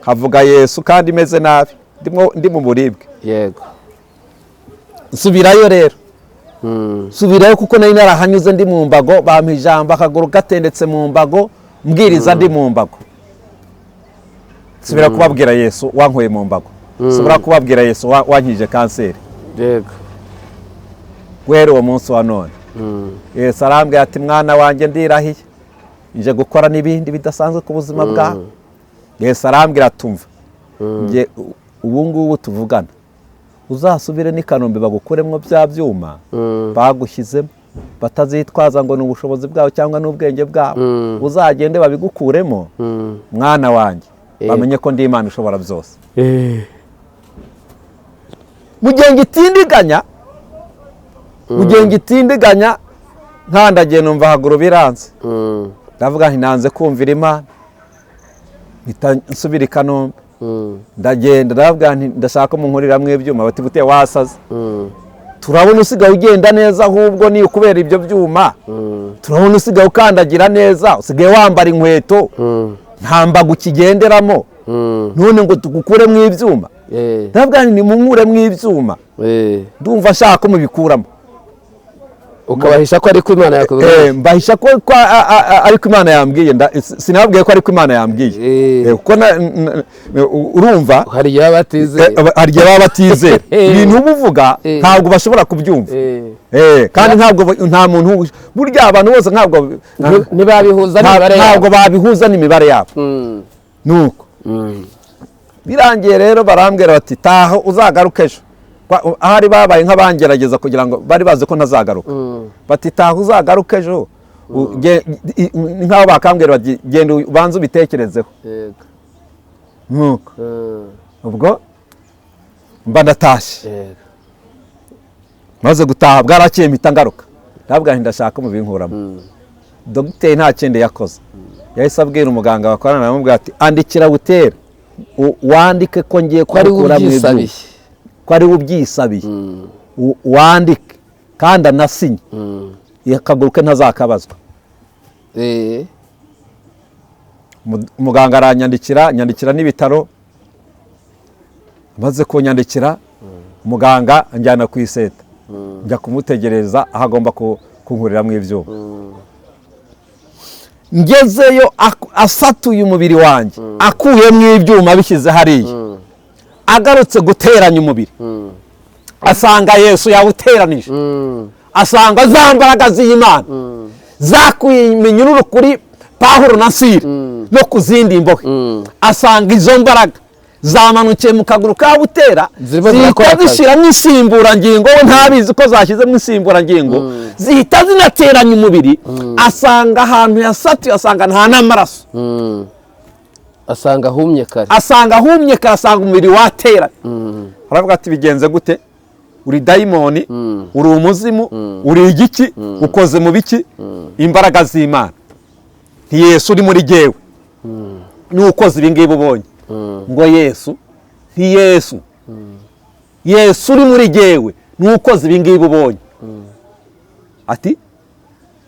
havuga Yesu kandi meze nabi ndi mu buribwe. nsubirayo rero nsubirayo kuko nari narahanyuze ndi mu mbago bampa ijambo akaguru gatendetse mu mbago mbwiriza ndi mu mbago. nsubira kubabwira Yesu wankuye mu mbago. nsubira kubabwira Yesu wankije kanseri. guhera uwo munsi wa none Yesu arambwira ati mwana wanjye ndirahiye nje gukora n'ibindi bidasanzwe ku buzima bwawe. Yesu arambwira atumva nge ubu ngubu tuvugana uzasubire n'i Kanombe bagukuremo bya byuma bagushyizemo batazitwaza ngo ni ubushobozi bwawe cyangwa n'ubwenge bwawe. uzagende babigukuremo mwana wanjye bamenye ko ndi Imana ishobora byose. mu gihe ngitindiganya nkandagiye numva haguru biranze. ndavuga nti nanze kumvira Imana nsubira i Kanombe. ndagenda ndavuga nti ndashaka munkuriramo ibyuma bati gute wasaze. turabona usigaye ugenda neza ahubwo ni ukubera ibyo byuma. turabona usigaye ukandagira neza usigaye wambara inkweto nta mbago ukigenderamo none ngo tugukuremo ibyuma. ndavuga nti nimunkuremo ibyuma ndumva nshaka ko mubikuramo. ukabahisha ko ariko Imana yakubwiye. Mbahisha ko ariko Imana yambwiye, sinabwiye ko ariko Imana yambwiye, kuko urumva hari igihe baba batizeye, hari igihe baba batizera ibintu uba uvuga ntabwo bashobora kubyumva, kandi nta muntu burya abantu bose ntibabihuza n'imibare yabo, ntabwo babihuza n'imibare yabo. Nuko birangiye rero barambwira bati taha uzagaruke ejo, ahari babaye nk'abangerageza kugira ngo bari bazi ko ntazagaruka, bati taha uzagaruke ejo, nk'aho bakambwira bati genda ubanze ubitekerezeho. Nuko ubwo mba ndatashye, maze gutaha bwarakeye mpita ngaruka, ndabwira ndashaka mu binkuramo. Dogiteri nta kindi yakoze, yahise abwira umuganga bakorana, aramubwira ati andikira Butera wandike ko ngiye kubikura mu ibyuma, ko ari ubyisabiye, wandike kandi anasinye, akaguru ke ntazakabazwa. Umuganga aranyandikira, nyandikira n'ibitaro, maze kunyandikira umuganga anjyana ku iseta, njya kumutegereza aho agomba kunkuriramo ibyuma. Ngezeyo asatuye umubiri wanjye, akuyemo ibyuma abishyize hariya, agarutse guteranya umubiri, asanga Yesu yawuteranije, asanga za mbaraga z'Imana zakuye iminyururu kuri Pawulo na Sila no ku zindi mbohe, asanga izo mbaraga zamanukiye mu kaguru ka Butera, zihita zishyiramo insimburangingo, we ntabizi ko zashyizemo insimburangingo, zihita zinateranya umubiri, asanga ahantu yasatuye, asanga nta n'amaraso, asanga ahumye kare, asanga umubiri wateranye. Aravuga ati bigenze gute? Uri dayimoni, uri umuzimu, uri igiki, ukoze mu biki? Imbaraga z'Imana. Yesu uri muri jyewe n'ukoze ibi ngibi ubonye. Ngo Yesu Yesu uri muri jyewe n'ukoze ibi ngibi ubonye. Ati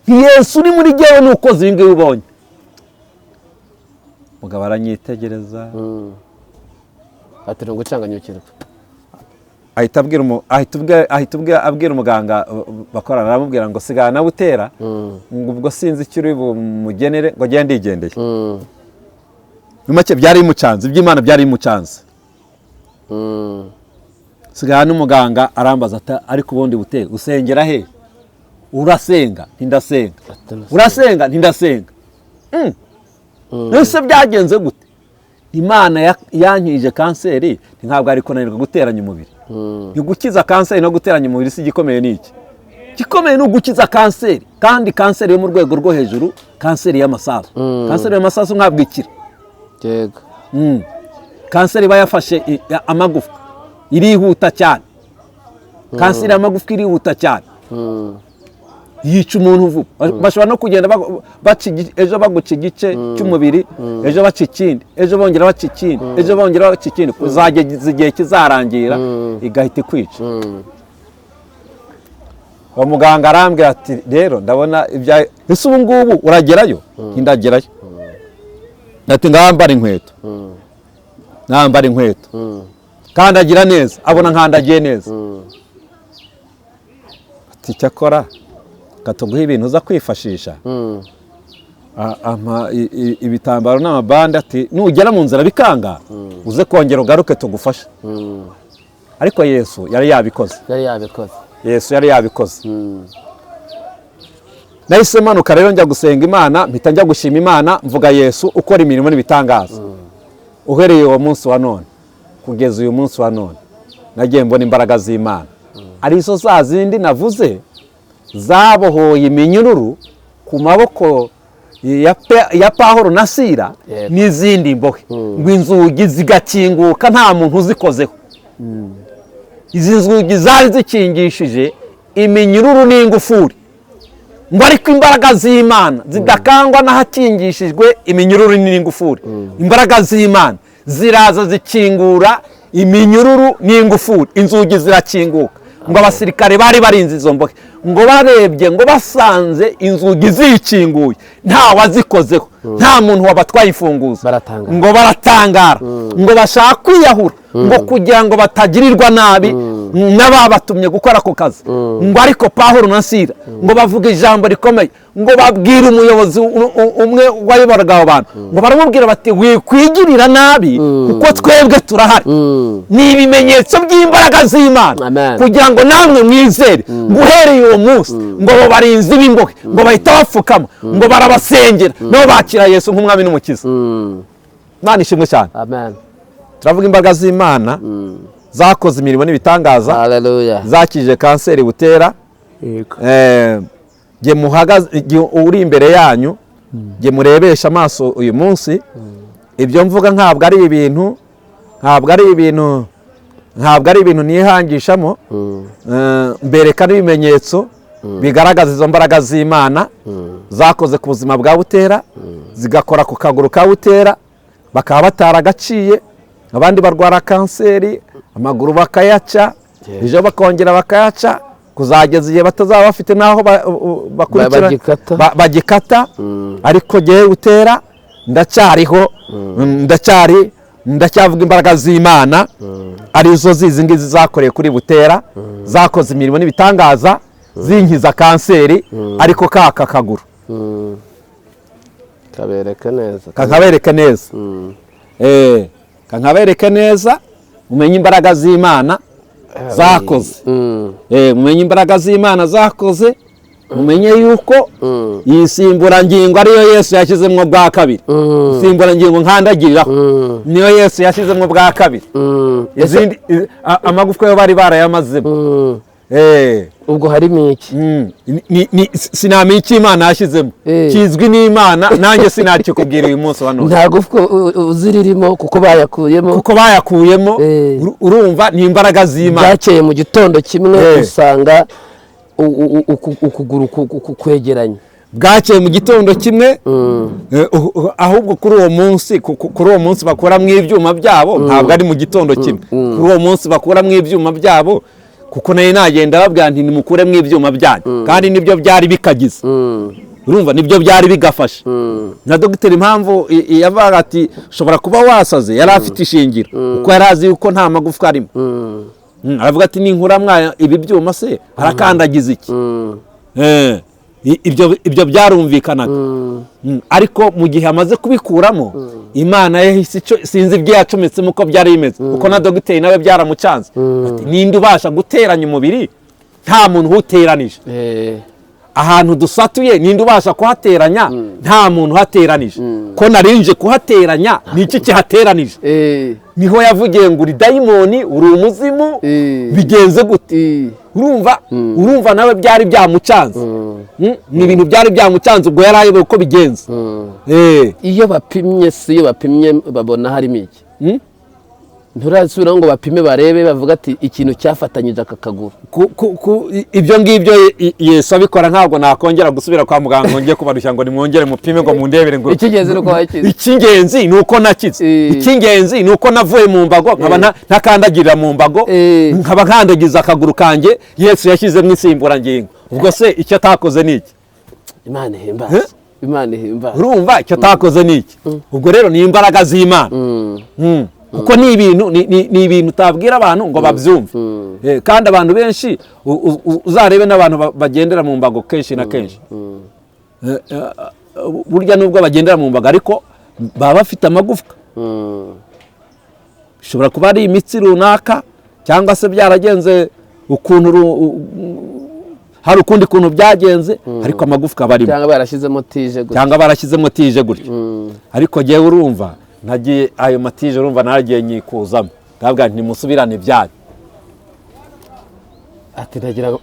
Yesu uri muri jyewe n'ukoze ibi ngibi ubonye. Mugabo aranyitegereza, ati ngo ucanganyukirwe, ahita abwira umuganga bakorana, aramubwira ngo sigana na Butera, ngo ubwo sinzi icyo uri bumugenere, ngo agende yigendeye. Nyuma cye byari bimucanze, iby'Imana byari bimucanze. Sigana n'umuganga arambaza ati ariko ubundi Butera usengera he? Urasenga? Ntindasenga. Urasenga? Ntindasenga. Ese byagenze gute? Imana yankije kanseri, ntabwo ari kunanirwa guteranya umubiri. Gukiza kanseri no guteranya umubiri si gikomeye niki? Gikomeye no gukiza kanseri, kandi kanseri yo mu rwego rwo hejuru, kanseri y'amasasu. Kanseri y'amasasu nkabwikira. Yego. Kanseri bayafashe amagufwa irihuta cyane. Kanseri y'amagufwa irihuta cyane. Yica umuntu vuba. Bashobora no kugenda ejo baguca igice cy'umubiri, ejo baca ikindi, ejo bongera baca ikindi, ejo bongera baca ikindi, kuzageza igihe kizarangira igahita ikwica. Uwo muganga arambwira ati rero ndabona ese ubu ngubu uragerayo? Ndagerayo. Ati ngambara inkweto, nambara inkweto, kandagira neza, abona nkandagiye neza. Ati cyakora gatuguha ibintu uza kwifashisha, ibitambaro n'amabande, ati nugera mu nzira bikanga uze kongera ugaruke tugufashe. Ariko Yesu yari yabikoze, Yesu yari yabikoze. Nahise manuka rero njya gusenga Imana, mpita njya gushima Imana, mvuga Yesu ukora imirimo n'ibitangaza. Uhereye uwo munsi wa none kugeza uyu munsi wa none nagiye mbona imbaraga z'Imana, ari zo za zindi navuze zabohoye iminyururu ku maboko ya Pawulo na Sila n'izindi mbohe, ngo inzugi zigakinguka nta muntu uzikozeho. Izi nzugi zari zikingishije iminyururu n'ingufuri, ngo ariko imbaraga z'Imana zidakangwa n'ahakingishijwe iminyururu n'ingufuri. Imbaraga z'Imana ziraza zikingura iminyururu n'ingufuri, inzugi zirakinguka. Ngo abasirikare bari barinze izo mbohe, ngo barebye ngo basanze inzugi zikinguye nta wazikozeho, nta muntu wabatwaye imfunguzo, ngo baratangara, ngo bashaka kwiyahura, ngo kugira ngo batagirirwa nabi, n'ababatumye gukora ako kazi ngo ariko Pawulo na Sila ngo bavuga ijambo rikomeye ngo babwire umuyobozi umwe wayoboraga abo bantu ngo baramubwira bati wikwigirira nabi kuko twebwe turahari. Ni ibimenyetso by'imbaraga z'Imana kugira ngo namwe mwizere ngo uhereye uwo munsi ngo abo barinzi b'imbohe ngo bahita bapfukama ngo barabasengera nabo bakira Yesu nk'umwami n'umukiza. Imana ishimwe cyane. Turavuga imbaraga z'Imana zakoze imirimo n'ibitangaza. Haleluya. Zakije kanseri Butera. Jye muhagaze uri imbere yanyu, jye murebesha amaso uyu munsi. Ibyo mvuga ntabwo ari ibintu nihangishamo. Mbereka n'ibimenyetso bigaragaza izo mbaraga z'Imana zakoze ku buzima bwa Butera, zigakora ku kaguru ka Butera, bakaba bataragaciye, abandi barwara kanseri amaguru bakayaca, ejo bakongera bakayaca, kuzageza igihe batazaba bafite naho bakurikira bagikata. Ariko jyewe Butera ndacyariho, ndacyavuga imbaraga z'Imana arizo zizi ngizi zakoreye kuri Butera, zakoze imirimo n'ibitangaza, zinkiza kanseri ariko kaka kaguru kabereke neza. Kankabereke neza umenye imbaraga z'Imana zakoze. Mumenye imbaraga z'Imana zakoze, mumenye yuko iyi simburangingo ariyo Yesu yashyizemo bwa kabiri. Simburangingo nkandagiriraho niyo Yesu yashyizemo bwa kabiri. Izindi amagufwa yo bari barayamazemo. Ubwo harimo iki? Sinamenye icyo Imana yashyizemo, kizwi n'Imana, nanjye sinakikubwira uyu munsi wa none. Nta gufwa uziririmo kuko bayakuyemo. Urumva ni imbaraga z'Imana. Byakeye mu gitondo kimwe usanga ukuguru kwegeranye. Bwakeye mu gitondo kimwe, ahubwo kuri uwo munsi bakuramo ibyuma byabo, ntabwo ari mu gitondo kimwe. Kuri uwo munsi bakuramo ibyuma byabo, kuko nayo nagenda babwira nti nimukuremo ibyuma byanyu, kandi nibyo byari bikagize. Urumva nibyo byari bigafashe. Na dogiteri impamvu yavuga ati ushobora kuba wasaze, yari afite ishingiro kuko yari azi yuko nta magufwa arimo. Aravuga ati ninkuramwa ibi byuma se harakandagiza iki? Ibyo byarumvikanaga. Ariko mu gihe amaze kubikuramo, Imana yahise sinzi ibyo yacometsemo uko byari bimeze, kuko na dogiteri nawe byaramucanze. Ati ninde ubasha guteranya umubiri nta muntu uwuteranije? Ahantu dusatuye ninde ubasha kuhateranya nta muntu uhateranije? Ko narinje kuhateranya niki kihateranije? Niho yavugiye ngo uri dayimoni, uri umuzimu, bigenze gute? Urumva nawe byari byamucanze. Ni ibintu byari byamucanze, ubwo yari ayoboye uko bigenze. Iyo bapimye babona harimo iki? Nturasubira ngo bapime barebe bavuga ati ikintu cyafatanyije aka kaguru. Ibyo ngibyo Yesu abikora, ntabwo nakongera gusubira kwa muganga ngo ngiye kubarushya ngo nimwongere mupime ngo mundebere ngo. Icy'ingenzi ni uko nakize. Icy'ingenzi ni uko navuye mu mbago, nkaba ntakandagirira mu mbago, nkaba nkandagiza akaguru kanjye Yesu yashyizemo insimburangingo. Ubwo se icyo atakoze ni iki? Imana ihimbaza. Urumva icyo atakoze ni iki? Ubwo rero ni imbaraga z'Imana. Kuko ni ibintu utabwira abantu ngo babyumve. Kandi abantu benshi uzarebe n'abantu bagendera mu mbago kenshi na kenshi, burya nubwo bagendera mu mbago ariko baba bafite amagufwa. Bishobora kuba ari imitsi runaka, cyangwa se byaragenze hari ukundi kuntu byagenze, ariko amagufwa barimo, cyangwa barashyizemo tije gutyo. Ariko jyewe urumva nagiye ayo matije, urumva naragiye nyikuzamo, ndabwira nti musubirane byanyu.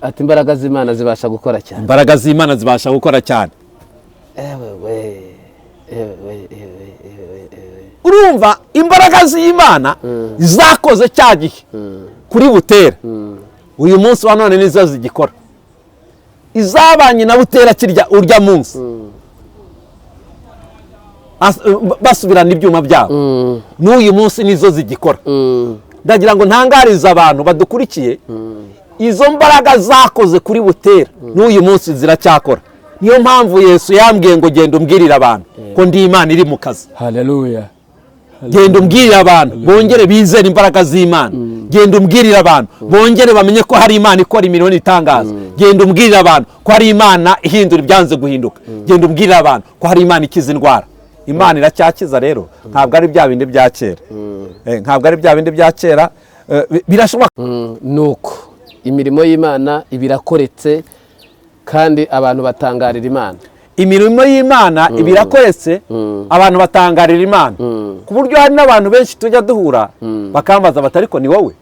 Ati imbaraga z'Imana zibasha gukora cyane. Imbaraga z'Imana zibasha gukora cyane. Urumva imbaraga z'Imana zakoze cya gihe kuri Butera, uyu munsi wa none nizo zigikora. Izabanye na Butera kirya urya munsi, basubirana ibyuma byabo, n'uyu munsi nizo zigikora. Ndagira ngo ntangarize abantu badukurikiye, izo mbaraga zakoze kuri Butera n'uyu munsi ziracyakora. Niyo mpamvu Yesu yambwiye ngo genda umbwirire abantu ko ndi Imana iri mu kazi. Haleluya. genda umbwirire abantu bongere bizere imbaraga z'Imana, genda umbwirire abantu bongere bamenye ko hari Imana ikora imirimo n'itangaza, genda umbwirire abantu ko hari Imana ihindura ibyanze guhinduka, genda umbwirire abantu ko hari Imana ikiza indwara. Imana iracyakiza rero, ntabwo ari bya bindi bya kera, ntabwo ari bya bindi bya kera. Birashoboka nuko imirimo y'Imana ibirakoretse kandi abantu batangarira Imana. Imirimo y'Imana ibirakoretse, abantu batangarira Imana, ku buryo hari n'abantu benshi tujya duhura bakambaza bati ariko ni wowe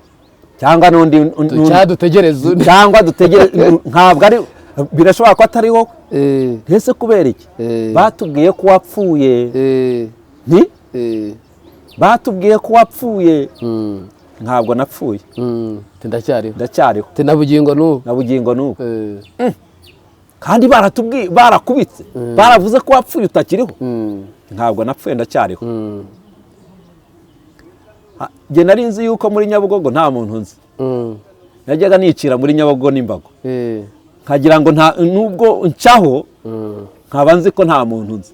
cyangwa n'undi cyadutegereza cyangwa dutegereze, ntabwo ari, birashoboka ko atari wowe. Ese kubera iki? Batubwiye ko wapfuye, batubwiye ko wapfuye. Ntabwo napfuye, ndacyariho, na bugingo n'ubu, na bugingo n'ubu. Kandi baratubwiye, barakubitse, baravuze ko wapfuye utakiriho. Ntabwo napfuye, ndacyariho. Nge nari nzi yuko muri Nyabugogo nta muntu nzi, najyaga nicira muri Nyabugogo n'imbago, nkagira ngo nubwo ncaho nkaba nzi ko nta muntu nzi,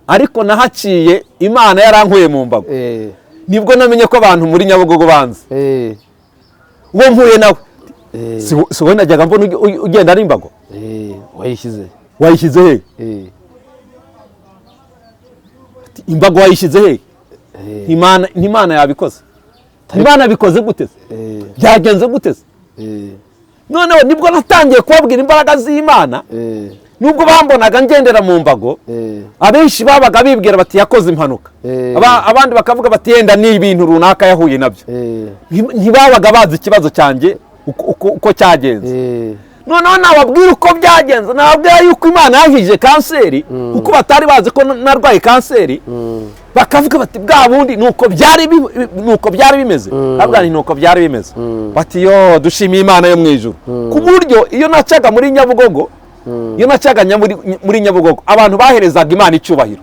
ariko nahaciye Imana yarankuye mu mbago, nibwo namenye ko abantu muri Nyabugogo banzi. Uwo mpuye nawe si wowe najyaga mbona ugenda ari imbago? Wayishyize he? Imbago wayishyize he? Imana yabikoze. Imana bikoze gute? Byagenze gute? Noneho nibwo natangiye kubabwira imbaraga z'Imana. Nubwo bambonaga ngendera mu mbago, abenshi babaga bibwira bati yakoze impanuka, abandi bakavuga bati yenda ni ibintu runaka yahuye nabyo. Ntibabaga bazi ikibazo cyanjye uko cyagenze. Noneho nababwira uko byagenze, nababwira yuko Imana yankijije kanseri, kuko batari bazi ko narwaye kanseri. Bakavuga bati bwa bundi nuko byari bimeze. Abwa ni nuko byari bimeze. Bati yo dushimiye Imana yo mu ijuru. Ku buryo iyo nacaga muri Nyabugogo, iyo nacaga muri Nyabugogo, abantu baherezaga Imana icyubahiro.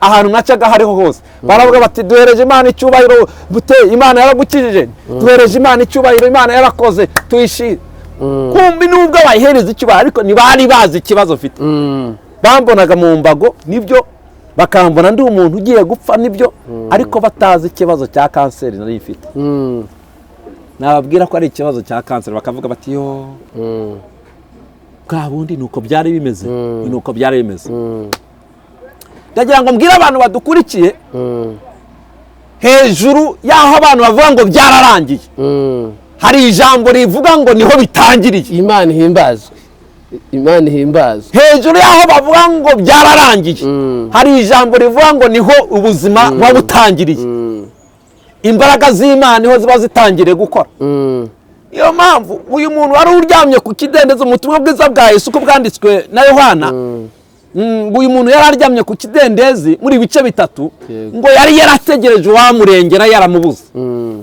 Ahantu nacaga hariho hose baravuga bati duhereje Imana icyubahiro, bute Imana yaragukijije, duhereje Imana icyubahiro, Imana yarakoze, tuyishire. Kumbi nubwo bayihereza icyubahiro, ariko ntibari bazi ikibazo mfite. Bambonaga mu mbago nibyo, bakambona ndi umuntu ugiye gupfa nibyo, ariko batazi ikibazo cya kanseri nari mfite. Nababwira ko ari ikibazo cya kanseri, bakavuga bati yo bwa bundi nuko byari bimeze, nuko byari bimeze. Ndagira ngo mbwire abantu badukurikiye, hejuru y'aho abantu bavuga ngo byararangiye, hari ijambo rivuga ngo niho bitangiriye. Imana ihimbazwe, Imana ihimbazwe. Hejuru y'aho bavuga ngo byararangiye, hari ijambo rivuga ngo niho ubuzima buba butangiriye. Imbaraga z'Imana niho ziba zitangiriye gukora. Iyo mpamvu uyu muntu wari uryamye ku kidendezi, ubutumwa bwiza bwa Yesu uko bwanditswe na Yohana, uyu muntu yari aryamye ku kidendezi muri bice bitatu, ngo yari yarategereje uwamurengera yaramubuze,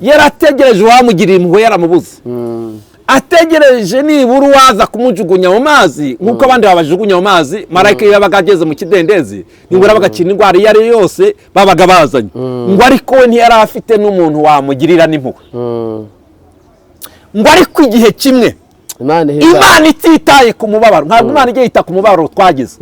yarategereje uwamugirira impuhwe yaramubuze, ategereje nibura uwaza kumujugunya mu mazi nk'uko abandi babajugunya mu mazi. Marayika yabaga ageze mu kidendezi, nibura bagakira indwara iyo ari yose babaga bazanye, ngo ariko we ntiyari afite n'umuntu wamugirira n'impuhwe. Ngo ariko igihe kimwe Imana ititaye ku mubabaro, ntabwo Imana ijya yita ku mubabaro twagize,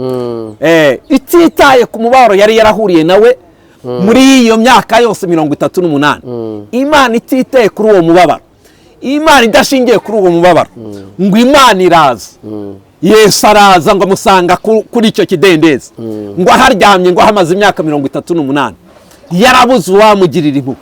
ititaye ku mubabaro yari yarahuriye nawe muri iyo myaka yose 38. Imana ititaye kuri uwo mubabaro, Imana idashingiye kuri uwo mubabaro, ngo Imana iraza. Yesu araza ngo amusanga kuri icyo kidendezi, ngo aharyamye, ngo hamaze imyaka 38, yarabuze uwamugirira impuhwe.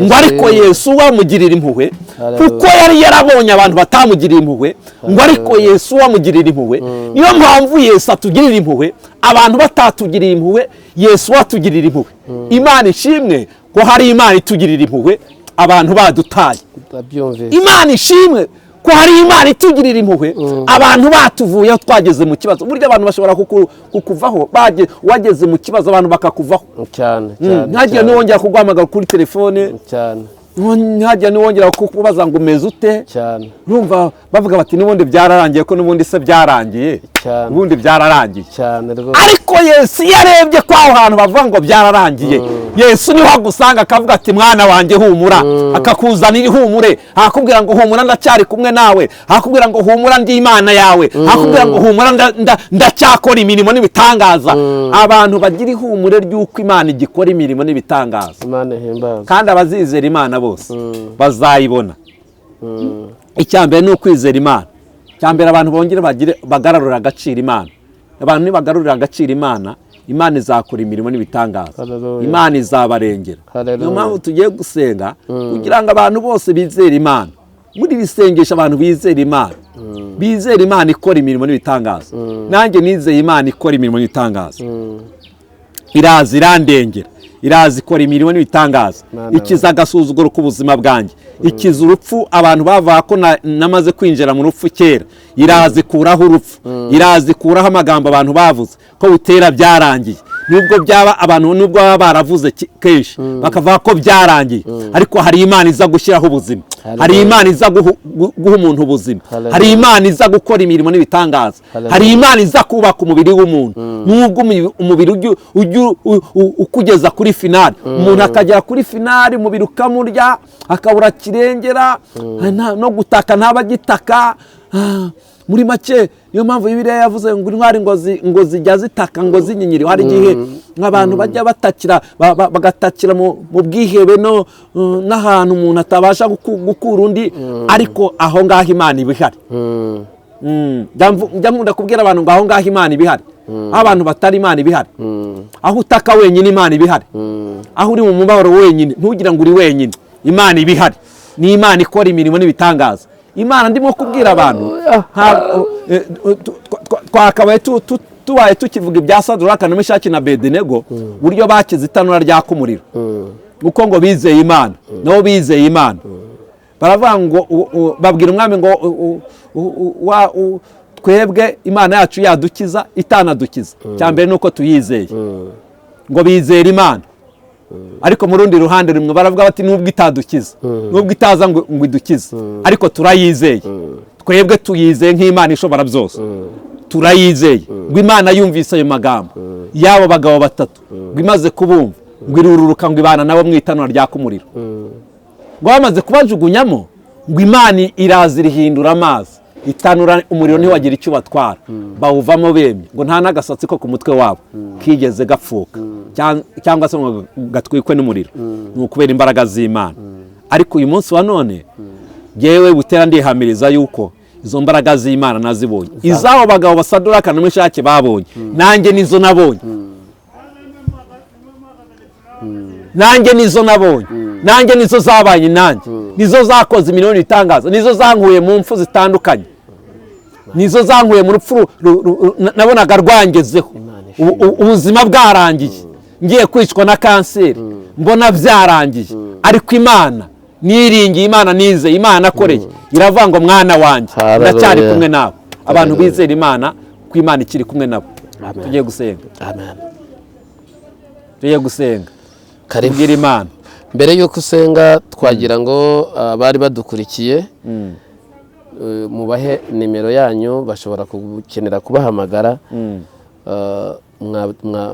Ngo ariko Yesu uwamugirira impuhwe, kuko yari yarabonye abantu batamugirira impuhwe, ngo ariko Yesu uwamugirira impuhwe, niyo mpamvu Yesu atugirira impuhwe, abantu batatugirira impuhwe, Yesu watugirira impuhwe. Imana ishimwe ko hari Imana itugirira impuhwe abantu badutaye. Imana ishimwe ko hari Imana itugirira impuhwe abantu batuvuyeho twageze mu kibazo. Burya abantu bashobora kukuvaho, wageze mu kibazo abantu bakakuvaho cyane. Ntagiye niwongera kuguhamagara kuri telefone cyane, ntagiye niwongera kukubaza ngo umeze ute cyane. Urumva bavuga bati n'ubundi byararangiye, ko n'ubundi se byararangiye, n'ubundi byararangiye cyane rwose. Ariko Yesu yarebye ko aho hantu bavuga ngo byararangiye, Yesu niho agusanga akavuga ati mwana wanjye humura, akakuzanira ihumure, akakubwira ngo humura ndacyari kumwe nawe, akakubwira ngo humura ndi Imana yawe, akakubwira ngo humura ndacyakora imirimo n'ibitangaza. Abantu bagira ihumure ry'uko Imana igikora imirimo n'ibitangaza, Imana ihimbaza, kandi abazizera Imana bose bazayibona. Icyambere ni ukwizera Imana. Icyambere abantu bongere bagarurira agaciro Imana. Abantu nibagarurira agaciro Imana, Imana izakora imirimo n'ibitangaza, Imana izabarengera. Niyo mpamvu tugiye gusenga kugira ngo abantu bose bizere Imana. Muri bisengesha abantu bizere Imana, bizere Imana ikora imirimo n'ibitangaza. Nanjye nizeye Imana ikora imirimo n'ibitangaza, iraza irandengera, iraza ikora imirimo n'ibitangaza, ikiza agasuzuguro k'ubuzima bwanjye, ikiza urupfu abantu bavuga ko namaze kwinjira mu rupfu kera, iraza ikuraho urupfu, iraza ikuraho amagambo abantu bavuze ko butera byarangiye. Nubwo byaba abantu nubwo baba baravuze kenshi bakavuga ko byarangiye, ariko hari Imana iza gushyiraho ubuzima, hari Imana iza guha umuntu ubuzima, hari Imana iza gukora imirimo n'ibitangaza, hari Imana iza kubaka umubiri w'umuntu. Nubwo umubiri ukugeza kuri finali, umuntu akagera kuri finali umubiri ukamurya akabura kirengera, no gutaka ntabagitaka. Muri make niyo mpamvu Bibiliya yavuze ngo intwari ngo zijya zitaka ngo zinyinyiriwe. Hari igihe nk'abantu bajya batakira bagatakira mu bwihebe n'ahantu umuntu atabasha gukura undi, ariko aho ngaho Imana iba ihari. Njya nkunda kubwira abantu ngo aho ngaho Imana iba ihari, aho abantu batari Imana iba ihari, aho utaka wenyine Imana iba ihari, aho uri mu mubabaro wenyine ntugire ngo uri wenyine, Imana iba ihari. Ni Imana ikora imirimo n'ibitangaza. Imana ndimo kubwira abantu, twakabaye tubaye tukivuga ibya Saduraka na Meshaki na Abedenego, buryo bakize itanura ryaka umuriro, uko ngo bizeye Imana, nabo bizeye Imana. Baravuga ngo babwira umwami ngo twebwe Imana yacu yadukiza itanadukiza, cyambere nuko tuyizeye. Ngo bizera Imana, ariko mu rundi ruhande rumwe baravuga bati nubwo itadukiza, nubwo itaza ngo idukize, ariko turayizeye. Twebwe tuyizeye nk'Imana ishobora byose, turayizeye. Ngo Imana yumvise ayo magambo y'abo bagabo batatu, ngo imaze kubumva, ngo irururuka ngo ibana nabo mu itanura ryaka umuriro. Ngo bamaze kubajugunyamo, ngo Imana iraza irihindura amazi, itanura umuriro ntiwagira icyo batwara, bawuvamo bemye, ngo nta n'agasatsi ko ku mutwe wabo kigeze gapfuka cyangwa se ngo gatwikwe n'umuriro. Ni ukubera imbaraga z'Imana. Ariko uyu munsi wa none yewe butera ndihamiriza yuko izo mbaraga z'Imana nazibonye, izabo bagabo ba Saduraka na Meshaki babonye, nanjye nizo nabonye, nanjye nizo nabonye, nanjye nizo zabanye nanjye, nizo zakoze imirimo itangaza, nizo zankuye mu mfu zitandukanye, nizo zankuye mu rupfu nabonaga rwangezeho, ubuzima bwarangiye, ngiye kwicwa na kanseri, mbona byarangiye, ariko Imana niringiye, Imana nizeye, Imana akoreye, iravuga ngo mwana wanjye ndacyari kumwe nawe. Abantu bizera Imana ko Imana ikiri kumwe nabo. Tugiye gusenga. Amen. Tugiye gusenga. Karibwira Imana. Mbere yuko usenga twagira ngo bari badukurikiye mubahe nimero yanyu, bashobora gukenera kubahamagara,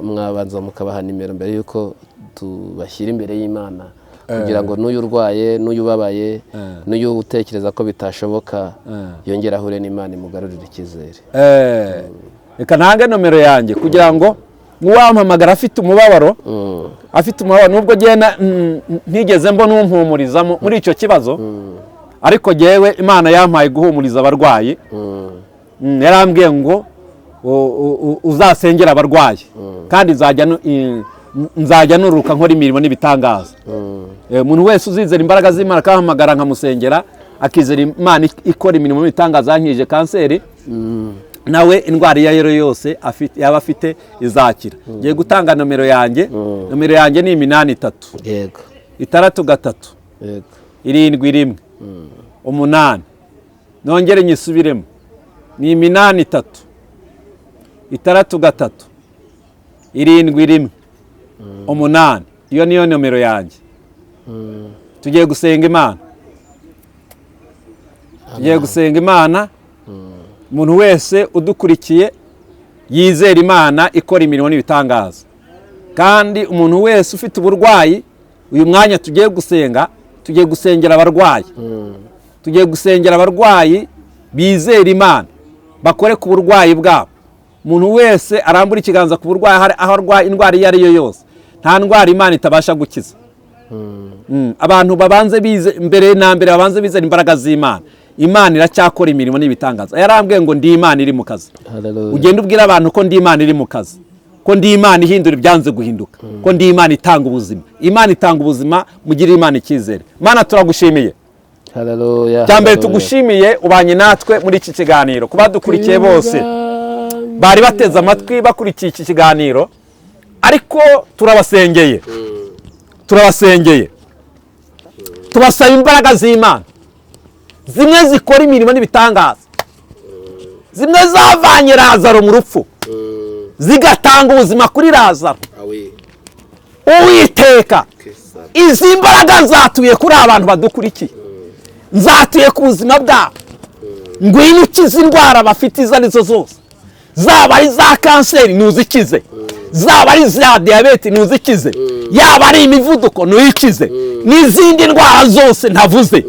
mwabanza mukabaha nimero mbere yuko tubashyira imbere y'Imana, kugira ngo n'uyu urwaye, n'uyu ubabaye, n'uyu utekereza ko bitashoboka yongera ahure n'Imana imugarurire icyizere. Reka ntange nomero yanjye kugira ngo uwampamagara afite umubabaro, nubwo ntigeze mbona umpumuriza muri icyo kibazo, ariko jyewe Imana yampaye guhumuriza abarwayi. Yarambwiye ngo uzasengera abarwayi, kandi nzajya nuruka nkora imirimo n'ibitangaza. Umuntu wese uzizera imbaraga z'Imana akahamagara nkamusengera, akizera Imana ikora imirimo n'ibitangaza, yankije kanseri, nawe indwara iyo ariyo yose yaba afite izakira. Ngiye gutanga nomero yanjye. Nomero yanjye ni 83 yego 63 yego 71 8. Nongere nyisubiremo, ni 83 63 71 8. Iyo niyo nomero yanjye. Tugiye gusenga Imana. Tugiye gusenga Imana. Umuntu wese udukurikiye yizera Imana ikora imirimo n'ibitangaza. kandi umuntu wese ufite uburwayi uyu mwanya tugiye gusengera abarwayi, tugiye gusengera abarwayi bizera Imana bakore ku burwayi bwabo. Umuntu wese arambura ikiganza ku burwayi aho arwaye indwara iyo ari yo yose, nta ndwara Imana itabasha gukiza. Abantu babanze bize mbere na mbere, babanze bizera imbaraga z'Imana. Imana iracyakora imirimo n'ibitangaza. Yarambwiye ngo ndi Imana iri mu kazi. Ugenda ubwira abantu ko ndi Imana iri mu kazi, ko ndi Imana ihindura ibyanze guhinduka, ko ndi Imana itanga ubuzima. Imana itanga ubuzima, mugire Imana icyizere. Mana turagushimiye. Haleluya. Cyambere tugushimiye ubanye natwe muri iki kiganiro. Kuba dukurikiye bose bari bateze amatwi bakurikiye iki kiganiro, ariko turabasengeye. Tubasaba imbaraga z'Imana, zimwe zikora imirimo n'ibitangaza, zimwe zavanye Lazaro mu rupfu zigatanga ubuzima kuri Lazaro. Uwiteka, izi mbaraga zatuye kuri abantu badukurikiye, zatuye ku buzima bwabo. Ngwino ukize indwara bafite izo arizo zose, zaba ari za kanseri nuzikize, zaba ari za diyabete nuzikize, yaba ari imivuduko nuyikize, n'izindi ndwara zose ntavuze.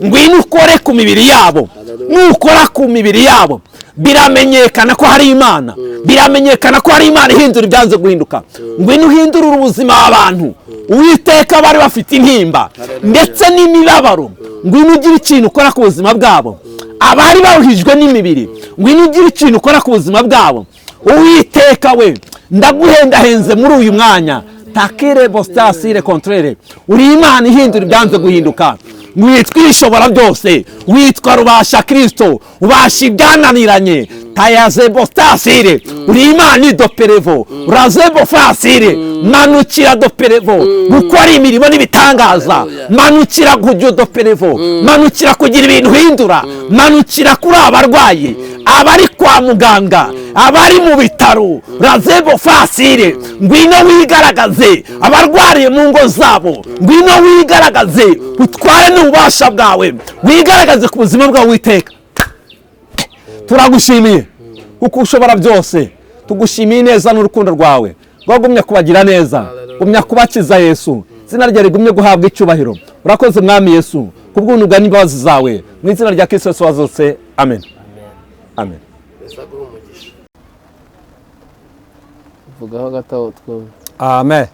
Ngwino ukore ku mibiri yabo. Nukora ku mibiri yabo biramenyekana ko hari Imana, biramenyekana ko hari Imana ihindura ibyanze guhinduka. Ngwino uhindurire ubuzima abantu Uwiteka bari bafite intimba ndetse n'imibabaro. Ngwino ugire ikintu ukora ku buzima bwabo. Abari baruhijwe n'imibiri, ngwino ugire ikintu ukora ku buzima bwabo. Uwiteka we, ndaguhendahenze muri uyu mwanya. Takire bostasire kontrere, uri Imana ihindura ibyanze guhinduka. Witwa ishobora byose, witwa rubasha Kristo, ubasha ibyananiranye. Tayaze bostasire, uri Imana idoperevo, urazebo fasire, manukira doperevo, gukora imirimo n'ibitangaza, manukira kujya doperevo, manukira kugira ibintu hindura, manukira kuri abarwayi, abari kwa muganga, abari mu bitaro, razebo fasire, ngwino wigaragaze, abarwariye mu ngo zabo, ngwino wigaragaze, utware n'ububasha bwawe, wigaragaze ku buzima bwawe Uwiteka. Turagushimiye kuko ushobora byose, tugushimiye neza n'urukundo rwawe, rwagumye kubagira neza, gumya kubakiza Yesu, izina ryawe rigumye guhabwa icyubahiro. Urakoze Mwami Yesu, kubw'ubuntu bwawe n'imbabazi zawe, mu izina rya Kristo Yesu wazutse, amen. Amen. Vugaho gato twumve. Amen.